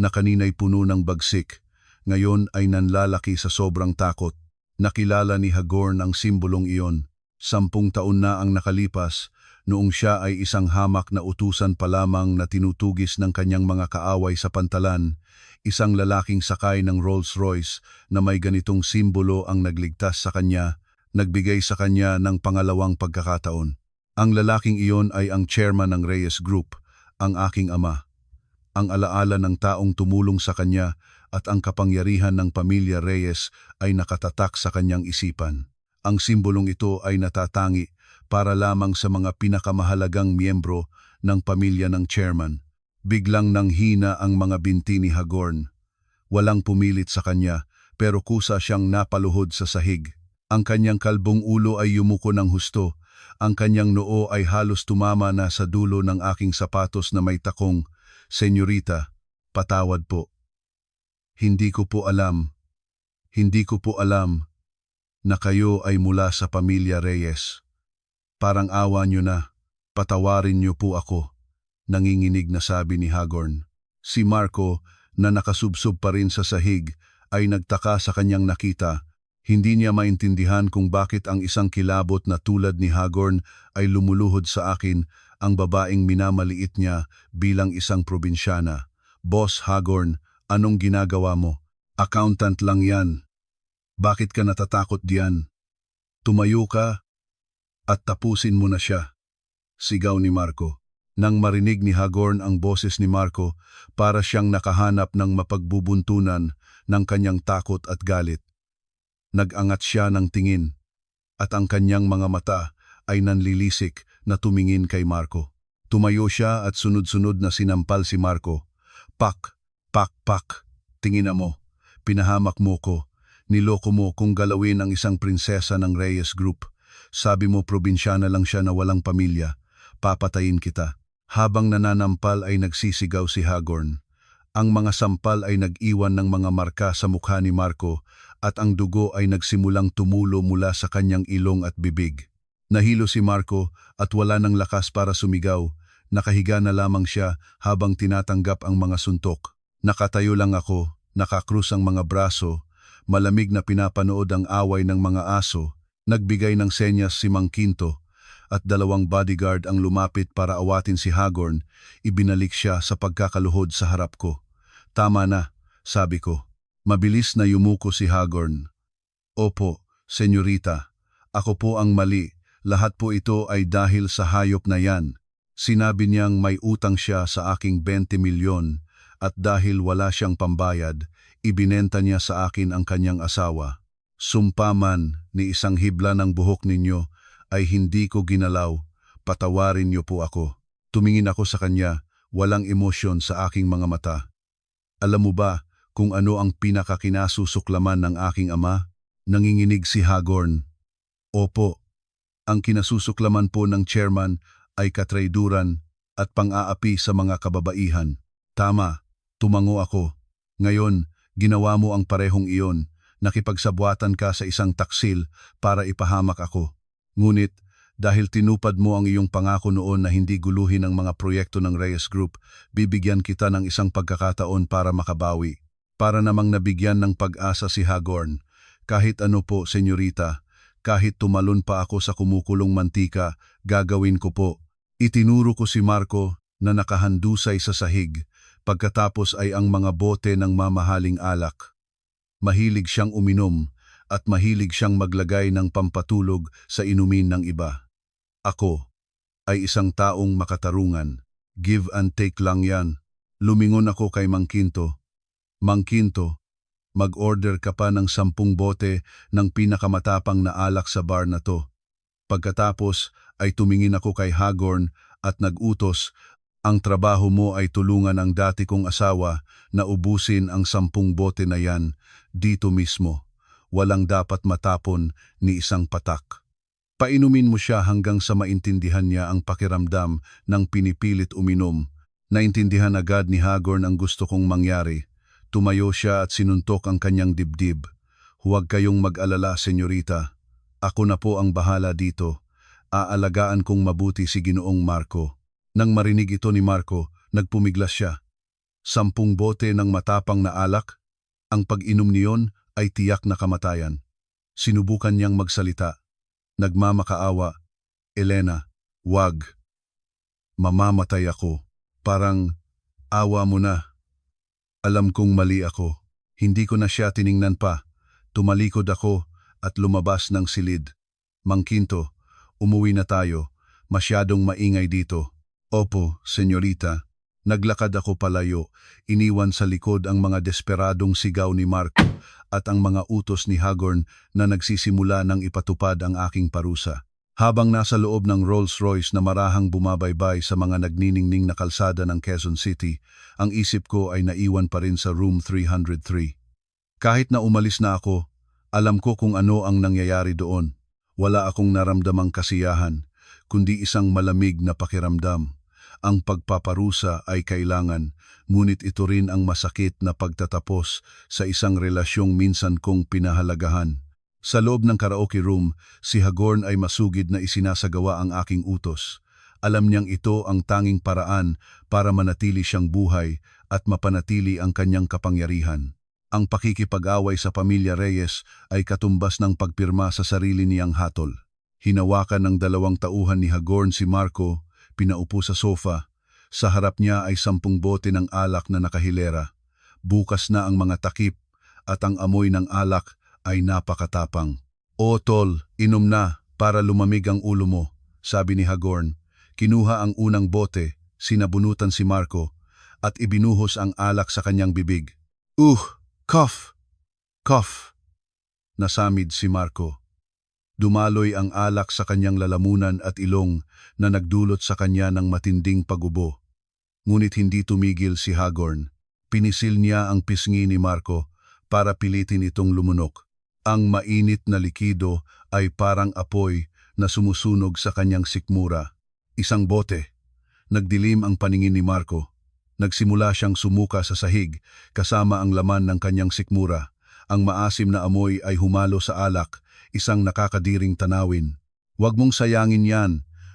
na kanina'y puno ng bagsik, ngayon ay nanlalaki sa sobrang takot. Nakilala ni Hagorn ang simbolong iyon. 10 taon na ang nakalipas, noong siya ay isang hamak na utusan pa lamang na tinutugis ng kanyang mga kaaway sa pantalan. Isang lalaking sakay ng Rolls-Royce na may ganitong simbolo ang nagligtas sa kanya, nagbigay sa kanya ng pangalawang pagkakataon. Ang lalaking iyon ay ang chairman ng Reyes Group, ang aking ama. Ang alaala ng taong tumulong sa kanya at ang kapangyarihan ng pamilya Reyes ay nakatatak sa kanyang isipan. Ang simbolong ito ay natatangi para lamang sa mga pinakamahalagang miyembro ng pamilya ng chairman. Biglang nanghina ang mga binti ni Hagorn. Walang pumilit sa kanya, pero kusa siyang napaluhod sa sahig. Ang kanyang kalbong ulo ay yumuko ng husto. Ang kanyang noo ay halos tumama na sa dulo ng aking sapatos na may takong, "Senyorita, patawad po. Hindi ko po alam na kayo ay mula sa pamilya Reyes. Parang awa nyo na, patawarin nyo po ako," nanginginig na sabi ni Hagorn. Si Marco, na nakasubsob pa rin sa sahig, ay nagtaka sa kanyang nakita. Hindi niya maintindihan kung bakit ang isang kilabot na tulad ni Hagorn ay lumuluhod sa akin, ang babaeng minamaliit niya bilang isang probinsyana. "Boss Hagorn, anong ginagawa mo? Accountant lang yan. Bakit ka natatakot diyan? Tumayo ka at tapusin mo na siya," sigaw ni Marco. Nang marinig ni Hagorn ang boses ni Marco, para siyang nakahanap ng mapagbubuntunan ng kanyang takot at galit. Nag-angat siya ng tingin, at ang kanyang mga mata ay nanlilisik na tumingin kay Marco. Tumayo siya at sunod-sunod na sinampal si Marco. "Pak, pak, pak, tingina mo, pinahamak mo ko, niloko mo kung galawin ang isang prinsesa ng Reyes Group. Sabi mo probinsyana lang siya na walang pamilya, papatayin kita." Habang nananampal ay nagsisigaw si Hagorn. Ang mga sampal ay nag-iwan ng mga marka sa mukha ni Marco at ang dugo ay nagsimulang tumulo mula sa kanyang ilong at bibig. Nahilo si Marco at wala ng lakas para sumigaw. Nakahiga na lamang siya habang tinatanggap ang mga suntok. Nakatayo lang ako, nakakrus ang mga braso, malamig na pinapanood ang away ng mga aso. Nagbigay ng senyas si Mang Quinto at 2 bodyguard ang lumapit para awatin si Hagorn. Ibinalik siya sa pagkakaluhod sa harap ko. "Tama na," sabi ko. Mabilis na yumuko si Hagorn. "Opo, senyorita. Ako po ang mali. Lahat po ito ay dahil sa hayop na yan." Sinabi niyang may utang siya sa aking 20 milyon at dahil wala siyang pambayad, ibinenta niya sa akin ang kanyang asawa. "Sumpa man ni isang hibla ng buhok ninyo ay hindi ko ginalaw. Patawarin niyo po ako." Tumingin ako sa kanya, walang emosyon sa aking mga mata. "Alam mo ba kung ano ang pinakakinasusuklaman ng aking ama?" Nanginginig si Hagorn. "Opo, ang kinasusuklaman po ng chairman ay katrayduran at pang-aapi sa mga kababaihan." "Tama," tumango ako. "Ngayon, ginawa mo ang parehong iyon. Nakipagsabwatan ka sa isang taksil para ipahamak ako. Ngunit, dahil tinupad mo ang iyong pangako noon na hindi guluhin ang mga proyekto ng Reyes Group, bibigyan kita ng isang pagkakataon para makabawi." Para namang nabigyan ng pag-asa si Hagorn. "Kahit ano po, senyorita, kahit tumalon pa ako sa kumukulong mantika, gagawin ko po." Itinuro ko si Marco na nakahandusay sa sahig. Pagkatapos ay ang mga bote ng mamahaling alak. Mahilig siyang uminom at mahilig siyang maglagay ng pampatulog sa inumin ng iba. Ako ay isang taong makatarungan. Give and take lang yan. Lumingon ako kay Mang Quinto. Mang Quinto, mag-order ka pa ng 10 bote ng pinakamatapang na alak sa bar na to. Pagkatapos ay tumingin ako kay Hagorn at nag-utos, ang trabaho mo ay tulungan ang dati kong asawa na ubusin ang 10 bote na yan dito mismo. Walang dapat matapon ni isang patak. Painumin mo siya hanggang sa maintindihan niya ang pakiramdam ng pinipilit uminom. Naintindihan agad ni Hagorn ang gusto kong mangyari. Tumayo siya at sinuntok ang kanyang dibdib. Huwag kayong mag-alala, senyorita. Ako na po ang bahala dito. Aalagaan kong mabuti si Ginoong Marco. Nang marinig ito ni Marco, nagpumiglas siya. 10 bote ng matapang na alak? Ang pag-inom niyon ay tiyak na kamatayan. Sinubukan niyang magsalita. Nagmamakaawa. Elena, wag. Mamamatay ako. Parang, awa mo na. Alam kong mali ako. Hindi ko na siya tiningnan pa. Tumalikod ako at lumabas ng silid. Mang Quinto, umuwi na tayo. Masyadong maingay dito. Opo, senyorita. Naglakad ako palayo. Iniwan sa likod ang mga desperadong sigaw ni Marco at ang mga utos ni Hagorn na nagsisimula ng ipatupad ang aking parusa. Habang nasa loob ng Rolls-Royce na marahang bumabaybay sa mga nagniningning na kalsada ng Quezon City, ang isip ko ay naiwan pa rin sa room 303. Kahit na umalis na ako, alam ko kung ano ang nangyayari doon. Wala akong naramdamang kasiyahan, kundi isang malamig na pakiramdam. Ang pagpaparusa ay kailangan, ngunit ito rin ang masakit na pagtatapos sa isang relasyong minsan kong pinahalagahan. Sa loob ng karaoke room, si Hagorn ay masugid na isinasagawa ang aking utos. Alam niyang ito ang tanging paraan para manatili siyang buhay at mapanatili ang kanyang kapangyarihan. Ang pakikipag-away sa pamilya Reyes ay katumbas ng pagpirma sa sarili niyang hatol. Hinawakan ng 2 tauhan ni Hagorn si Marco, pinaupo sa sofa. Sa harap niya ay 10 bote ng alak na nakahilera. Bukas na ang mga takip at ang amoy ng alak ay napakatapang. O tol, inom na para lumamig ang ulo mo, sabi ni Hagorn. Kinuha ang unang bote, sinabunutan si Marco, at ibinuhos ang alak sa kanyang bibig. Cough! Cough! Nasamid si Marco. Dumaloy ang alak sa kanyang lalamunan at ilong na nagdulot sa kanya ng matinding pagubo. Ngunit hindi tumigil si Hagorn. Pinisil niya ang pisngi ni Marco para pilitin itong lumunok. Ang mainit na likido ay parang apoy na sumusunog sa kanyang sikmura. Isang bote. Nagdilim ang paningin ni Marco. Nagsimula siyang sumuka sa sahig kasama ang laman ng kanyang sikmura. Ang maasim na amoy ay humalo sa alak, isang nakakadiring tanawin. Huwag mong sayangin yan,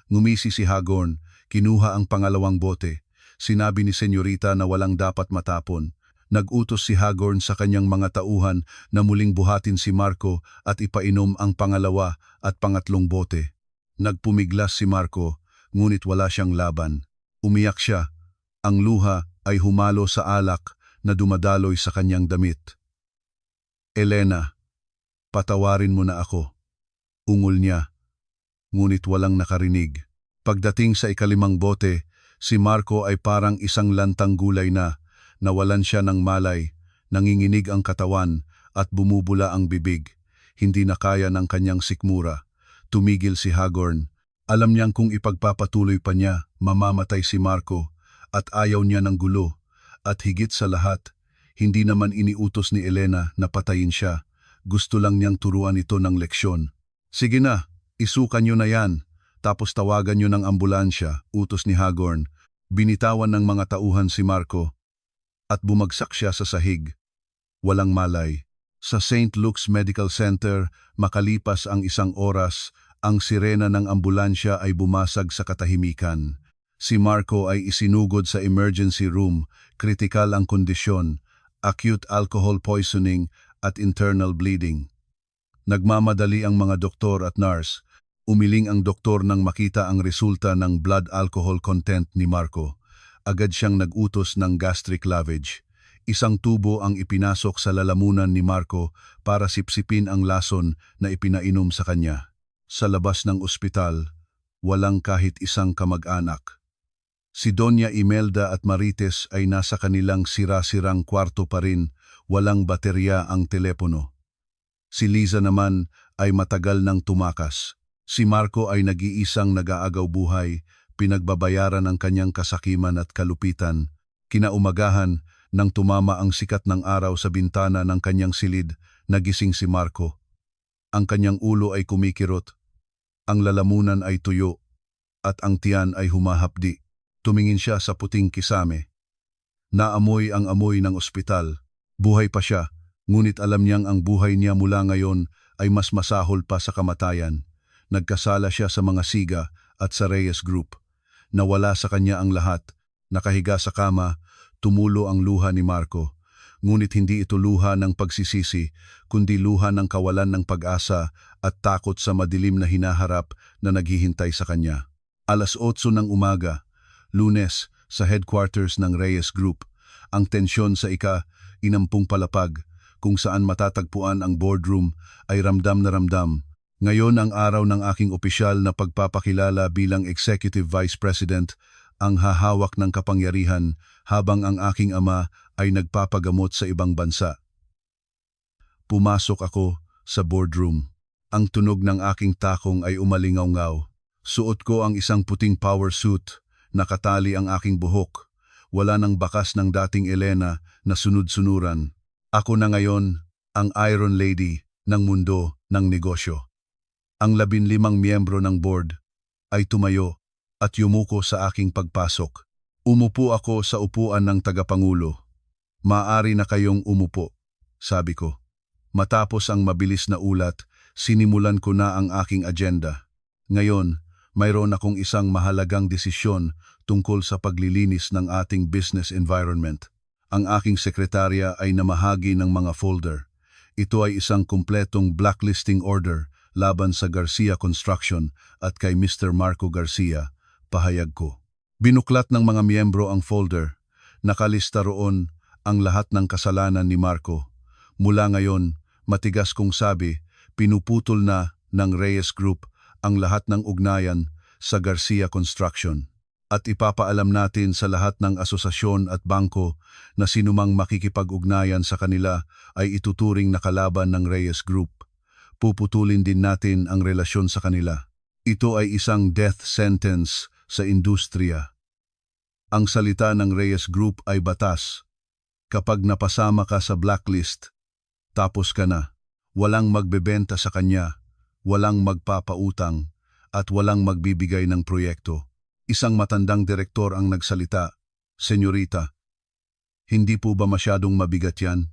ngumisi si Hagorn. Kinuha ang pangalawang bote. Sinabi ni senyorita na walang dapat matapon. Nag-utos si Hagorn sa kanyang mga tauhan na muling buhatin si Marco at ipainom ang pangalawa at pangatlong bote. Nagpumiglas si Marco, ngunit wala siyang laban. Umiyak siya. Ang luha ay humalo sa alak na dumadaloy sa kanyang damit. Elena, patawarin mo na ako. Ungol niya, ngunit walang nakarinig. Pagdating sa ikalimang bote, si Marco ay parang isang lantang gulay na. Nawalan siya ng malay, nanginginig ang katawan at bumubula ang bibig. Hindi na kaya ng kanyang sikmura. Tumigil si Hagorn. Alam niyang kung ipagpapatuloy pa niya, mamamatay si Marco at ayaw niya ng gulo. At higit sa lahat, hindi naman iniutos ni Elena na patayin siya. Gusto lang niyang turuan ito ng leksyon. Sige na, isukan niyo na yan. Tapos tawagan niyo ng ambulansya, utos ni Hagorn. Binitawan ng mga tauhan si Marco at bumagsak siya sa sahig. Walang malay. Sa St. Luke's Medical Center, makalipas ang 1 oras, ang sirena ng ambulansya ay bumasag sa katahimikan. Si Marco ay isinugod sa emergency room, kritikal ang kondisyon, acute alcohol poisoning at internal bleeding. Nagmamadali ang mga doktor at nurse. Umiling ang doktor nang makita ang resulta ng blood alcohol content ni Marco. Agad siyang nag-utos ng gastric lavage. Isang tubo ang ipinasok sa lalamunan ni Marco para sipsipin ang lason na ipinainom sa kanya. Sa labas ng ospital, walang kahit isang kamag-anak. Si Doña Imelda at Marites ay nasa kanilang sira-sirang kwarto pa rin, walang baterya ang telepono. Si Liza naman ay matagal nang tumakas. Si Marco ay nag-iisang nag-aagaw buhay, pinagbabayaran ang kanyang kasakiman at kalupitan. Kinaumagahan, nang tumama ang sikat ng araw sa bintana ng kanyang silid, nagising si Marco. Ang kanyang ulo ay kumikirot, ang lalamunan ay tuyo, at ang tiyan ay humahapdi. Tumingin siya sa puting kisame. Naamoy ang amoy ng ospital. Buhay pa siya, ngunit alam niyang ang buhay niya mula ngayon ay mas masahol pa sa kamatayan. Nagkasala siya sa mga siga at sa Reyes Group. Nawala sa kanya ang lahat. Nakahiga sa kama, tumulo ang luha ni Marco. Ngunit hindi ito luha ng pagsisisi, kundi luha ng kawalan ng pag-asa at takot sa madilim na hinaharap na naghihintay sa kanya. 8:00 ng umaga, Lunes, sa headquarters ng Reyes Group, ang tensyon sa inampung palapag, kung saan matatagpuan ang boardroom ay ramdam na ramdam. Ngayon ang araw ng aking opisyal na pagpapakilala bilang Executive Vice President, ang hahawak ng kapangyarihan habang ang aking ama ay nagpapagamot sa ibang bansa. Pumasok ako sa boardroom. Ang tunog ng aking takong ay umalingaw-ngaw. Suot ko ang isang puting power suit. Nakatali ang aking buhok. Wala nang bakas ng dating Elena na sunod-sunuran. Ako na ngayon ang Iron Lady ng mundo ng negosyo. Ang 15 miyembro ng board ay tumayo at yumuko sa aking pagpasok. Umupo ako sa upuan ng tagapangulo. Maaari na kayong umupo, sabi ko. Matapos ang mabilis na ulat, sinimulan ko na ang aking agenda. Ngayon, mayroon akong isang mahalagang desisyon tungkol sa paglilinis ng ating business environment. Ang aking sekretarya ay namahagi ng mga folder. Ito ay isang kumpletong blacklisting order laban sa Garcia Construction at kay Mr. Marco Garcia, pahayag ko. Binuklat ng mga miyembro ang folder. Nakalista roon ang lahat ng kasalanan ni Marco. Mula ngayon, matigas kong sabi, pinuputol na ng Reyes Group ang lahat ng ugnayan sa Garcia Construction. At ipapaalam natin sa lahat ng asosasyon at bangko na sinumang makikipag-ugnayan sa kanila ay ituturing na kalaban ng Reyes Group. Puputulin din natin ang relasyon sa kanila. Ito ay isang death sentence sa industriya. Ang salita ng Reyes Group ay batas. Kapag napasama ka sa blacklist, tapos ka na. Walang magbebenta sa kanya, walang magpapautang, at walang magbibigay ng proyekto. Isang matandang direktor ang nagsalita, Senyorita, hindi po ba masyadong mabigat yan?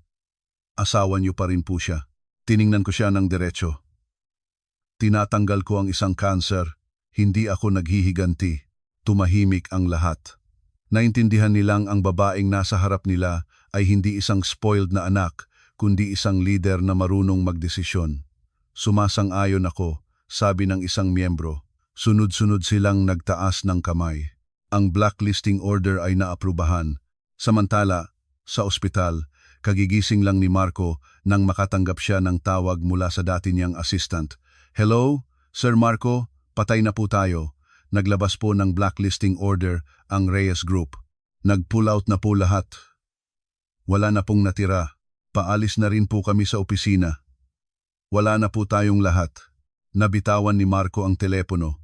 Asawa niyo pa rin po siya. Tiningnan ko siya ng diretso. Tinatanggal ko ang isang cancer, hindi ako naghihiganti. Tumahimik ang lahat. Naintindihan nilang ang babaeng nasa harap nila ay hindi isang spoiled na anak, kundi isang leader na marunong magdesisyon. Sumasang-ayon ako, sabi ng isang miyembro. Sunod-sunod silang nagtaas ng kamay. Ang blacklisting order ay naaprubahan. Samantala, sa ospital, kagigising lang ni Marco nang makatanggap siya ng tawag mula sa dati niyang assistant. Hello, Sir Marco, patay na po tayo. Naglabas po ng blacklisting order ang Reyes Group. Nag-pull out na po lahat. Wala na pong natira. Paalis na rin po kami sa opisina. Wala na po tayong lahat. Nabitawan ni Marco ang telepono.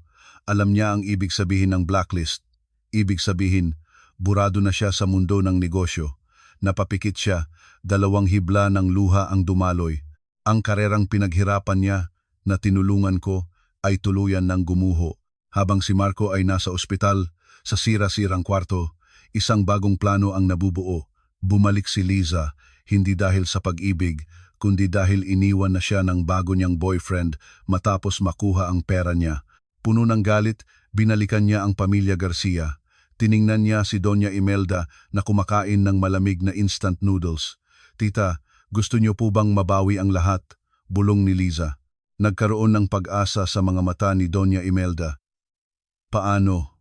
Alam niya ang ibig sabihin ng blacklist. Ibig sabihin, burado na siya sa mundo ng negosyo. Napapikit siya, 2 hibla ng luha ang dumaloy. Ang karerang pinaghirapan niya na tinulungan ko ay tuluyan ng gumuho. Habang si Marco ay nasa ospital, sa sira-sirang kwarto, isang bagong plano ang nabubuo. Bumalik si Liza, hindi dahil sa pag-ibig, kundi dahil iniwan na siya ng bago niyang boyfriend matapos makuha ang pera niya. Puno ng galit, binalikan niya ang pamilya Garcia. Tiningnan niya si Doña Imelda na kumakain ng malamig na instant noodles. Tita, gusto niyo po bang mabawi ang lahat? Bulong ni Liza. Nagkaroon ng pag-asa sa mga mata ni Doña Imelda. Paano?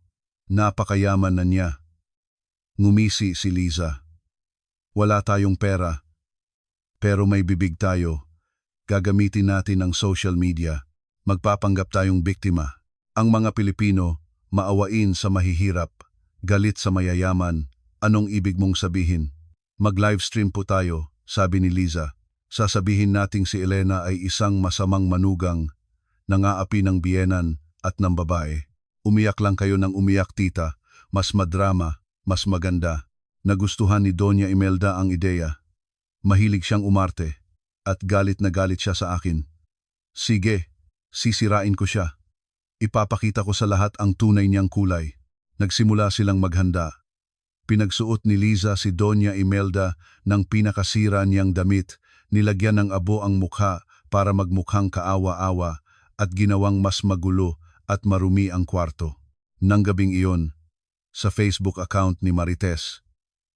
Napakayaman na niya. Ngumisi si Liza. Wala tayong pera, pero may bibig tayo. Gagamitin natin ang social media. Magpapanggap tayong biktima. Ang mga Pilipino, maawain sa mahihirap, galit sa mayayaman. Anong ibig mong sabihin? Mag-livestream po tayo, sabi ni Liza. Sasabihin nating si Elena ay isang masamang manugang, nangaapi ng biyenan at ng babae. Umiyak lang kayo ng umiyak, tita. Mas madrama, mas maganda. Nagustuhan ni Doña Imelda ang ideya. Mahilig siyang umarte at galit na galit siya sa akin. Sige, sisirain ko siya. Ipapakita ko sa lahat ang tunay niyang kulay. Nagsimula silang maghanda. Pinagsuot ni Liza si Doña Imelda ng pinakasira niyang damit, nilagyan ng abo ang mukha para magmukhang kaawa-awa at ginawang mas magulo at marumi ang kwarto. Nang gabing iyon, sa Facebook account ni Marites,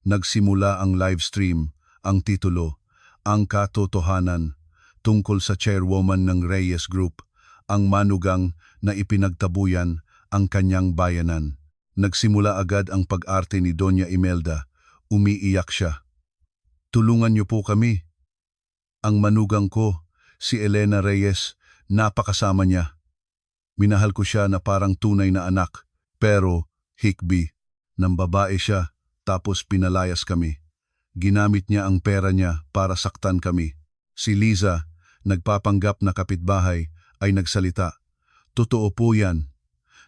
nagsimula ang livestream, ang titulo, Ang Katotohanan, tungkol sa chairwoman ng Reyes Group, ang manugang na ipinagtabuyan ang kanyang bayanan. Nagsimula agad ang pag-arte ni Doña Imelda, umiiyak siya. Tulungan niyo po kami. Ang manugang ko, si Elena Reyes, napakasama niya. Minahal ko siya na parang tunay na anak, pero hikbi, ng babae siya, tapos pinalayas kami. Ginamit niya ang pera niya para saktan kami. Si Liza, nagpapanggap na kapitbahay, ay nagsalita. Totoo po yan.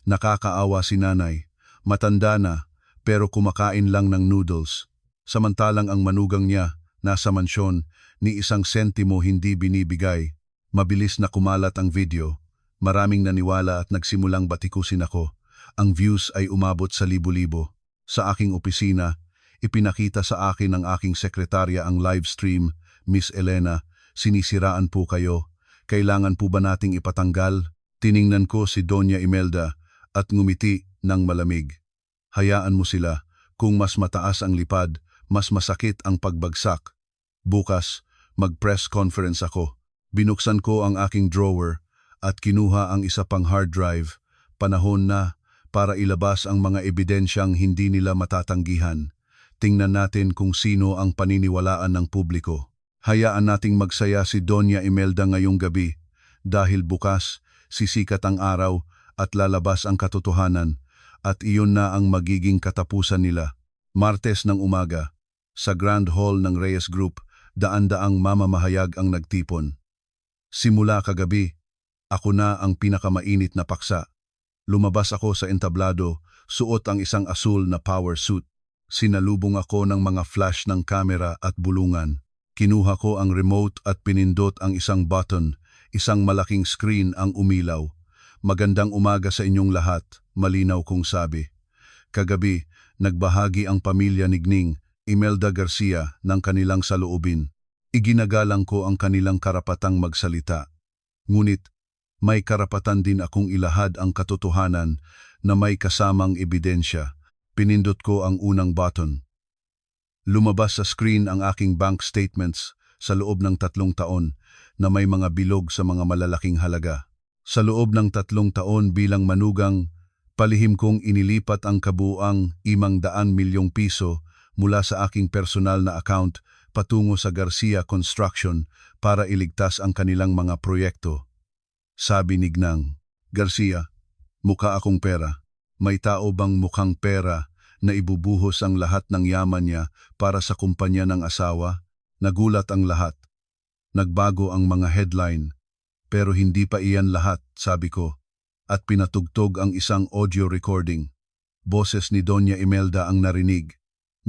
Nakakaawa si nanay. Matanda na, pero kumakain lang ng noodles. Samantalang ang manugang niya, nasa mansyon, ni isang sentimo hindi binibigay. Mabilis na kumalat ang video. Maraming naniwala at nagsimulang batikusin ako. Ang views ay umabot sa libo-libo. Sa aking opisina, ipinakita sa akin ng aking sekretarya ang live stream. Miss Elena, sinisiraan po kayo. Kailangan po ba nating ipatanggal? Tiningnan ko si Doña Imelda at ngumiti ng malamig. Hayaan mo sila. Kung mas mataas ang lipad, mas masakit ang pagbagsak. Bukas, mag-press conference ako. Binuksan ko ang aking drawer at kinuha ang isa pang hard drive. Panahon na para ilabas ang mga ebidensyang hindi nila matatanggihan. Tingnan natin kung sino ang paniniwalaan ng publiko. Hayaan nating magsaya si Doña Imelda ngayong gabi dahil bukas sisikat ang araw at lalabas ang katotohanan at iyon na ang magiging katapusan nila. Martes ng umaga, sa Grand Hall ng Reyes Group, daan-daang mamamahayag ang nagtipon. Simula kagabi, ako na ang pinakamainit na paksa. Lumabas ako sa entablado, suot ang isang asul na power suit. Sinalubong ako ng mga flash ng kamera at bulungan. Kinuha ko ang remote at pinindot ang isang button. Isang malaking screen ang umilaw. Magandang umaga sa inyong lahat, malinaw kong sabi. Kagabi, nagbahagi ang pamilya ni Gning, Imelda Garcia, ng kanilang saloobin. Iginagalang ko ang kanilang karapatang magsalita. Ngunit, may karapatan din akong ilahad ang katotohanan na may kasamang ebidensya. Pinindot ko ang unang button. Lumabas sa screen ang aking bank statements sa loob ng 3 taon na may mga bilog sa mga malalaking halaga. Sa loob ng 3 taon bilang manugang, palihim kong inilipat ang kabuuang 500 milyong piso mula sa aking personal na account patungo sa Garcia Construction para iligtas ang kanilang mga proyekto. Sabi ni Gnang, Garcia, mukha akong pera. May tao bang mukhang pera na ibubuhos ang lahat ng yaman niya para sa kumpanya ng asawa? Nagulat ang lahat. Nagbago ang mga headline. Pero hindi pa iyan lahat, sabi ko. At pinatugtog ang isang audio recording. Boses ni Doña Imelda ang narinig.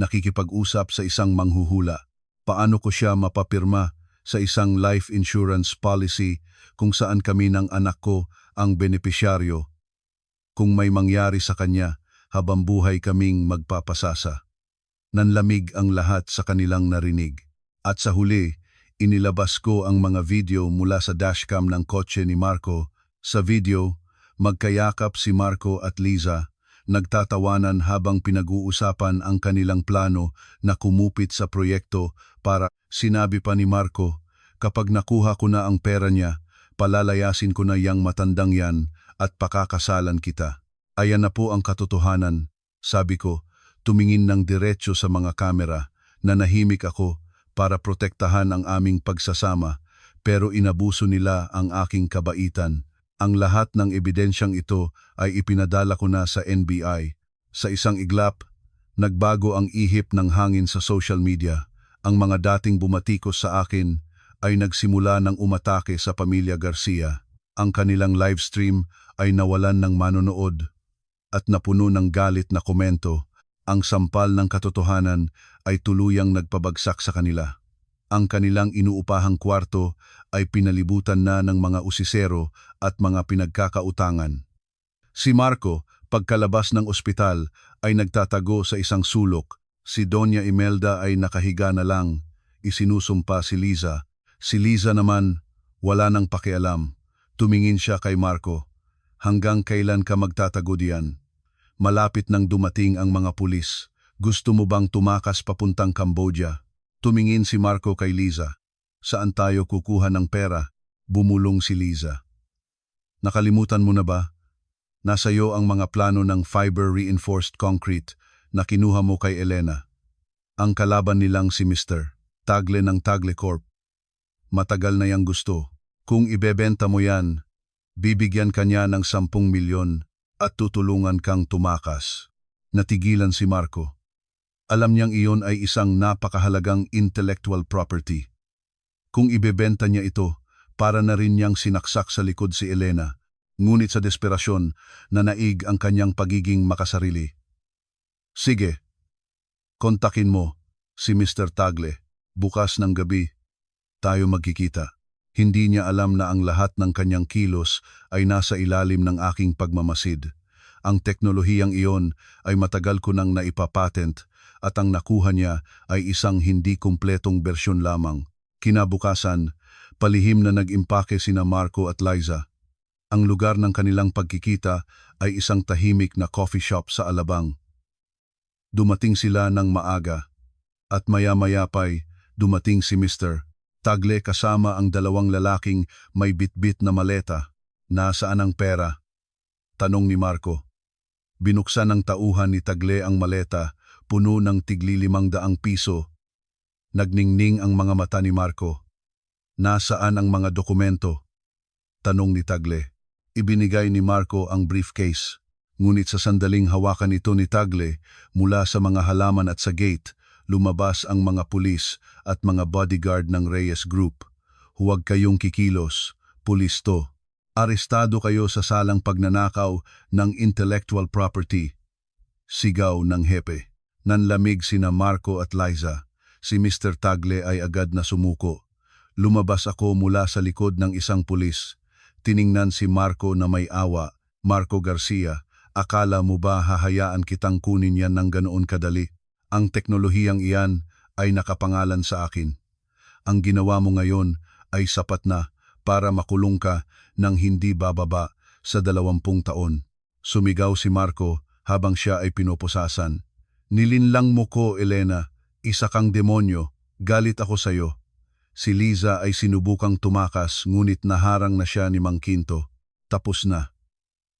Nakikipag-usap sa isang manghuhula. Paano ko siya mapapirma sa isang life insurance policy kung saan kami ng anak ko ang benepisyaryo? Kung may mangyari sa kanya, habang buhay kaming magpapasasa. Nanlamig ang lahat sa kanilang narinig. At sa huli, inilabas ko ang mga video mula sa dashcam ng kotse ni Marco. Sa video, magkayakap si Marco at Liza, nagtatawanan habang pinag-uusapan ang kanilang plano na kumupit sa proyekto para, sinabi pa ni Marco, kapag nakuha ko na ang pera niya, palalayasin ko na yang matandang yan at pakakasalan kita. Ayan na po ang katotohanan, sabi ko, tumingin ng diretso sa mga kamera. Nanahimik ako para protektahan ang aming pagsasama, pero inabuso nila ang aking kabaitan. Ang lahat ng ebidensyang ito ay ipinadala ko na sa NBI. Sa isang iglap, nagbago ang ihip ng hangin sa social media. Ang mga dating bumatikos sa akin ay nagsimula ng umatake sa pamilya Garcia. Ang kanilang livestream ay nawalan ng manonood at napuno ng galit na komento. Ang sampal ng katotohanan ay tuluyang nagpabagsak sa kanila. Ang kanilang inuupahang kwarto ay pinalibutan na ng mga usisero at mga pinagkakautangan. Si Marco, pagkalabas ng ospital, ay nagtatago sa isang sulok. Si Doña Imelda ay nakahiga na lang. Isinusumpa si Liza. Si Liza naman, wala nang pakialam. Tumingin siya kay Marco. Hanggang kailan ka magtatago diyan? Malapit nang dumating ang mga pulis. Gusto mo bang tumakas papuntang Cambodia? Tumingin si Marco kay Liza. Saan tayo kukuha ng pera? Bumulong si Liza. Nakalimutan mo na ba? Nasa iyo ang mga plano ng fiber-reinforced concrete na kinuha mo kay Elena. Ang kalaban nilang si Mr. Tagle ng Tagle Corp. Matagal na yang gusto. Kung ibebenta mo yan, bibigyan ka niya ng 10 milyon at tutulungan kang tumakas. Natigilan si Marco. Alam niyang iyon ay isang napakahalagang intellectual property. Kung ibebenta niya ito, para na rin niyang sinaksak sa likod si Elena, ngunit sa desperasyon, nanaig ang kanyang pagiging makasarili. Sige, kontakin mo si Mr. Tagle. Bukas ng gabi, tayo magkikita. Hindi niya alam na ang lahat ng kanyang kilos ay nasa ilalim ng aking pagmamasid. Ang teknolohiyang iyon ay matagal ko nang naipapatent at ang nakuha niya ay isang hindi kumpletong bersyon lamang. Kinabukasan, palihim na nag-impake sina Marco at Liza. Ang lugar ng kanilang pagkikita ay isang tahimik na coffee shop sa Alabang. Dumating sila ng maaga at maya-maya pa'y dumating si Mr. Tagle kasama ang 2 lalaking may bitbit na maleta. Nasaan ang pera? Tanong ni Marco. Binuksan ng tauhan ni Tagle ang maleta, puno ng tigli 500 piso. Nagningning ang mga mata ni Marco. Nasaan ang mga dokumento? Tanong ni Tagle. Ibinigay ni Marco ang briefcase. Ngunit sa sandaling hawakan ito ni Tagle, mula sa mga halaman at sa gate, lumabas ang mga pulis at mga bodyguard ng Reyes Group. Huwag kayong kikilos, pulis to. Arestado kayo sa salang pagnanakaw ng intellectual property. Sigaw ng hepe. Nanlamig sina Marco at Liza. Si Mr. Tagle ay agad na sumuko. Lumabas ako mula sa likod ng isang pulis. Tiningnan si Marco na may awa. Marco Garcia, akala mo ba hahayaan kitang kunin yan ng ganoon kadali? Ang teknolohiyang iyan ay nakapangalan sa akin. Ang ginawa mo ngayon ay sapat na para makulong ka ng hindi bababa sa 20 taon. Sumigaw si Marco habang siya ay pinoposasan. Nilinlang mo ko, Elena. Isa kang demonyo. Galit ako sayo. Si Liza ay sinubukang tumakas ngunit naharang na siya ni Mang Quinto. Tapos na.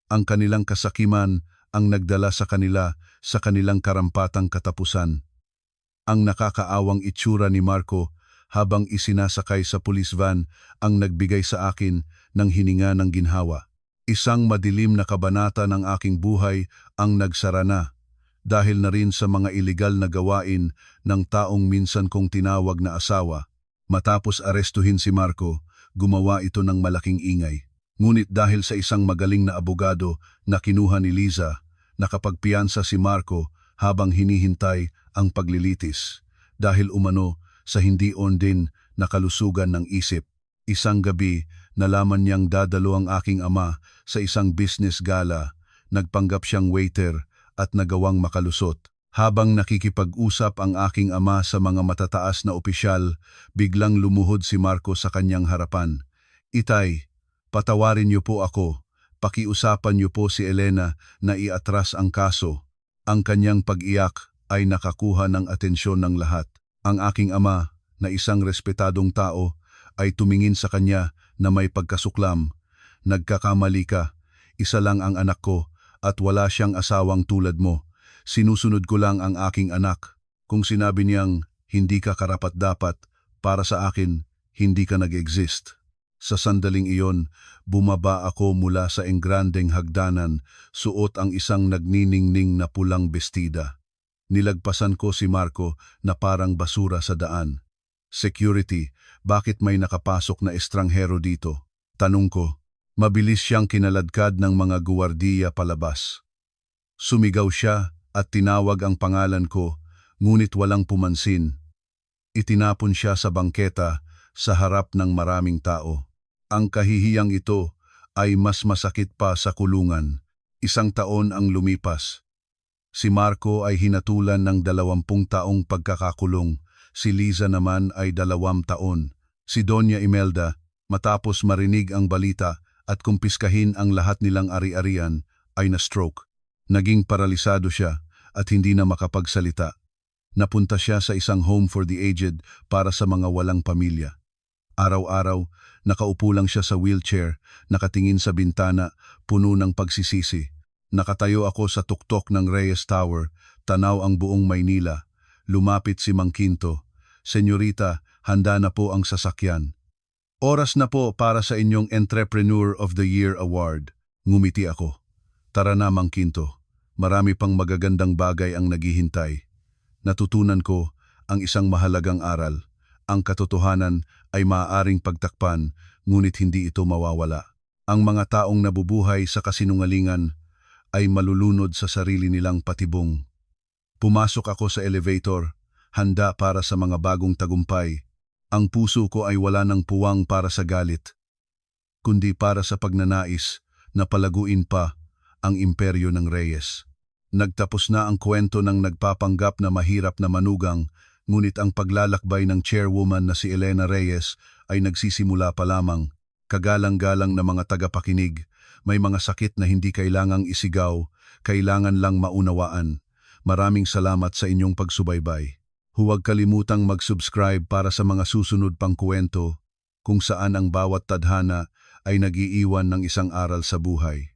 Ang kanilang kasakiman ang nagdala sa kanila sa kanilang karampatang katapusan. Ang nakakaawang itsura ni Marco habang isinasakay sa police van ang nagbigay sa akin ng hininga ng ginhawa. Isang madilim na kabanata ng aking buhay ang nagsara na dahil na rin sa mga iligal na gawain ng taong minsan kong tinawag na asawa. Matapos arestuhin si Marco, gumawa ito ng malaking ingay. Ngunit dahil sa isang magaling na abogado na kinuha ni Liza, nakapagpiyansa si Marco habang hinihintay ang paglilitis. Dahil umano sa hindi din na kalusugan ng isip. Isang gabi, nalaman niyang dadalo ang aking ama sa isang business gala. Nagpanggap siyang waiter at nagawang makalusot. Habang nakikipag-usap ang aking ama sa mga matataas na opisyal, biglang lumuhod si Marco sa kanyang harapan. Itay, patawarin niyo po ako. Pakiusapan niyo po si Elena na iatras ang kaso. Ang kanyang pag-iyak ay nakakuha ng atensyon ng lahat. Ang aking ama, na isang respetadong tao, ay tumingin sa kanya na may pagkasuklam. Nagkakamali ka. Isa lang ang anak ko at wala siyang asawang tulad mo. Sinusunod ko lang ang aking anak. Kung sinabi niyang hindi ka karapat-dapat, para sa akin, hindi ka nag-exist. Sa sandaling iyon, bumaba ako mula sa engrandeng hagdanan, suot ang isang nagniningning na pulang bestida. Nilagpasan ko si Marco na parang basura sa daan. Security, bakit may nakapasok na estranghero dito? Tanong ko. Mabilis siyang kinaladkad ng mga guwardiya palabas. Sumigaw siya at tinawag ang pangalan ko, ngunit walang pumansin. Itinapon siya sa bangketa sa harap ng maraming tao. Ang kahihiyang ito ay mas masakit pa sa kulungan. 1 taon ang lumipas. Si Marco ay hinatulan ng 20 taong pagkakakulong. Si Liza naman ay 2 taon. Si Doña Imelda, matapos marinig ang balita at kumpiskahin ang lahat nilang ari-arian, ay na-stroke. Naging paralisado siya at hindi na makapagsalita. Napunta siya sa isang home for the aged para sa mga walang pamilya. Araw-araw, nakaupo lang siya sa wheelchair, nakatingin sa bintana, puno ng pagsisisi. Nakatayo ako sa tuktok ng Reyes Tower, tanaw ang buong Maynila. Lumapit si Mang Quinto. Senyorita, handa na po ang sasakyan. Oras na po para sa inyong Entrepreneur of the Year Award. Ngumiti ako. Tara na, Mang Quinto. Marami pang magagandang bagay ang naghihintay. Natutunan ko ang isang mahalagang aral. Ang katotohanan ay maaaring pagtakpan, ngunit hindi ito mawawala. Ang mga taong nabubuhay sa kasinungalingan ay malulunod sa sarili nilang patibong. Pumasok ako sa elevator, handa para sa mga bagong tagumpay. Ang puso ko ay wala ng puwang para sa galit, kundi para sa pagnanais na palaguin pa ang imperyo ng Reyes. Nagtapos na ang kwento ng nagpapanggap na mahirap na manugang, ngunit ang paglalakbay ng chairwoman na si Elena Reyes ay nagsisimula pa lamang. Kagalang-galang na mga tagapakinig, may mga sakit na hindi kailangang isigaw, kailangan lang maunawaan. Maraming salamat sa inyong pagsubaybay. Huwag kalimutang mag-subscribe para sa mga susunod pang kwento kung saan ang bawat tadhana ay nag-iiwan ng isang aral sa buhay.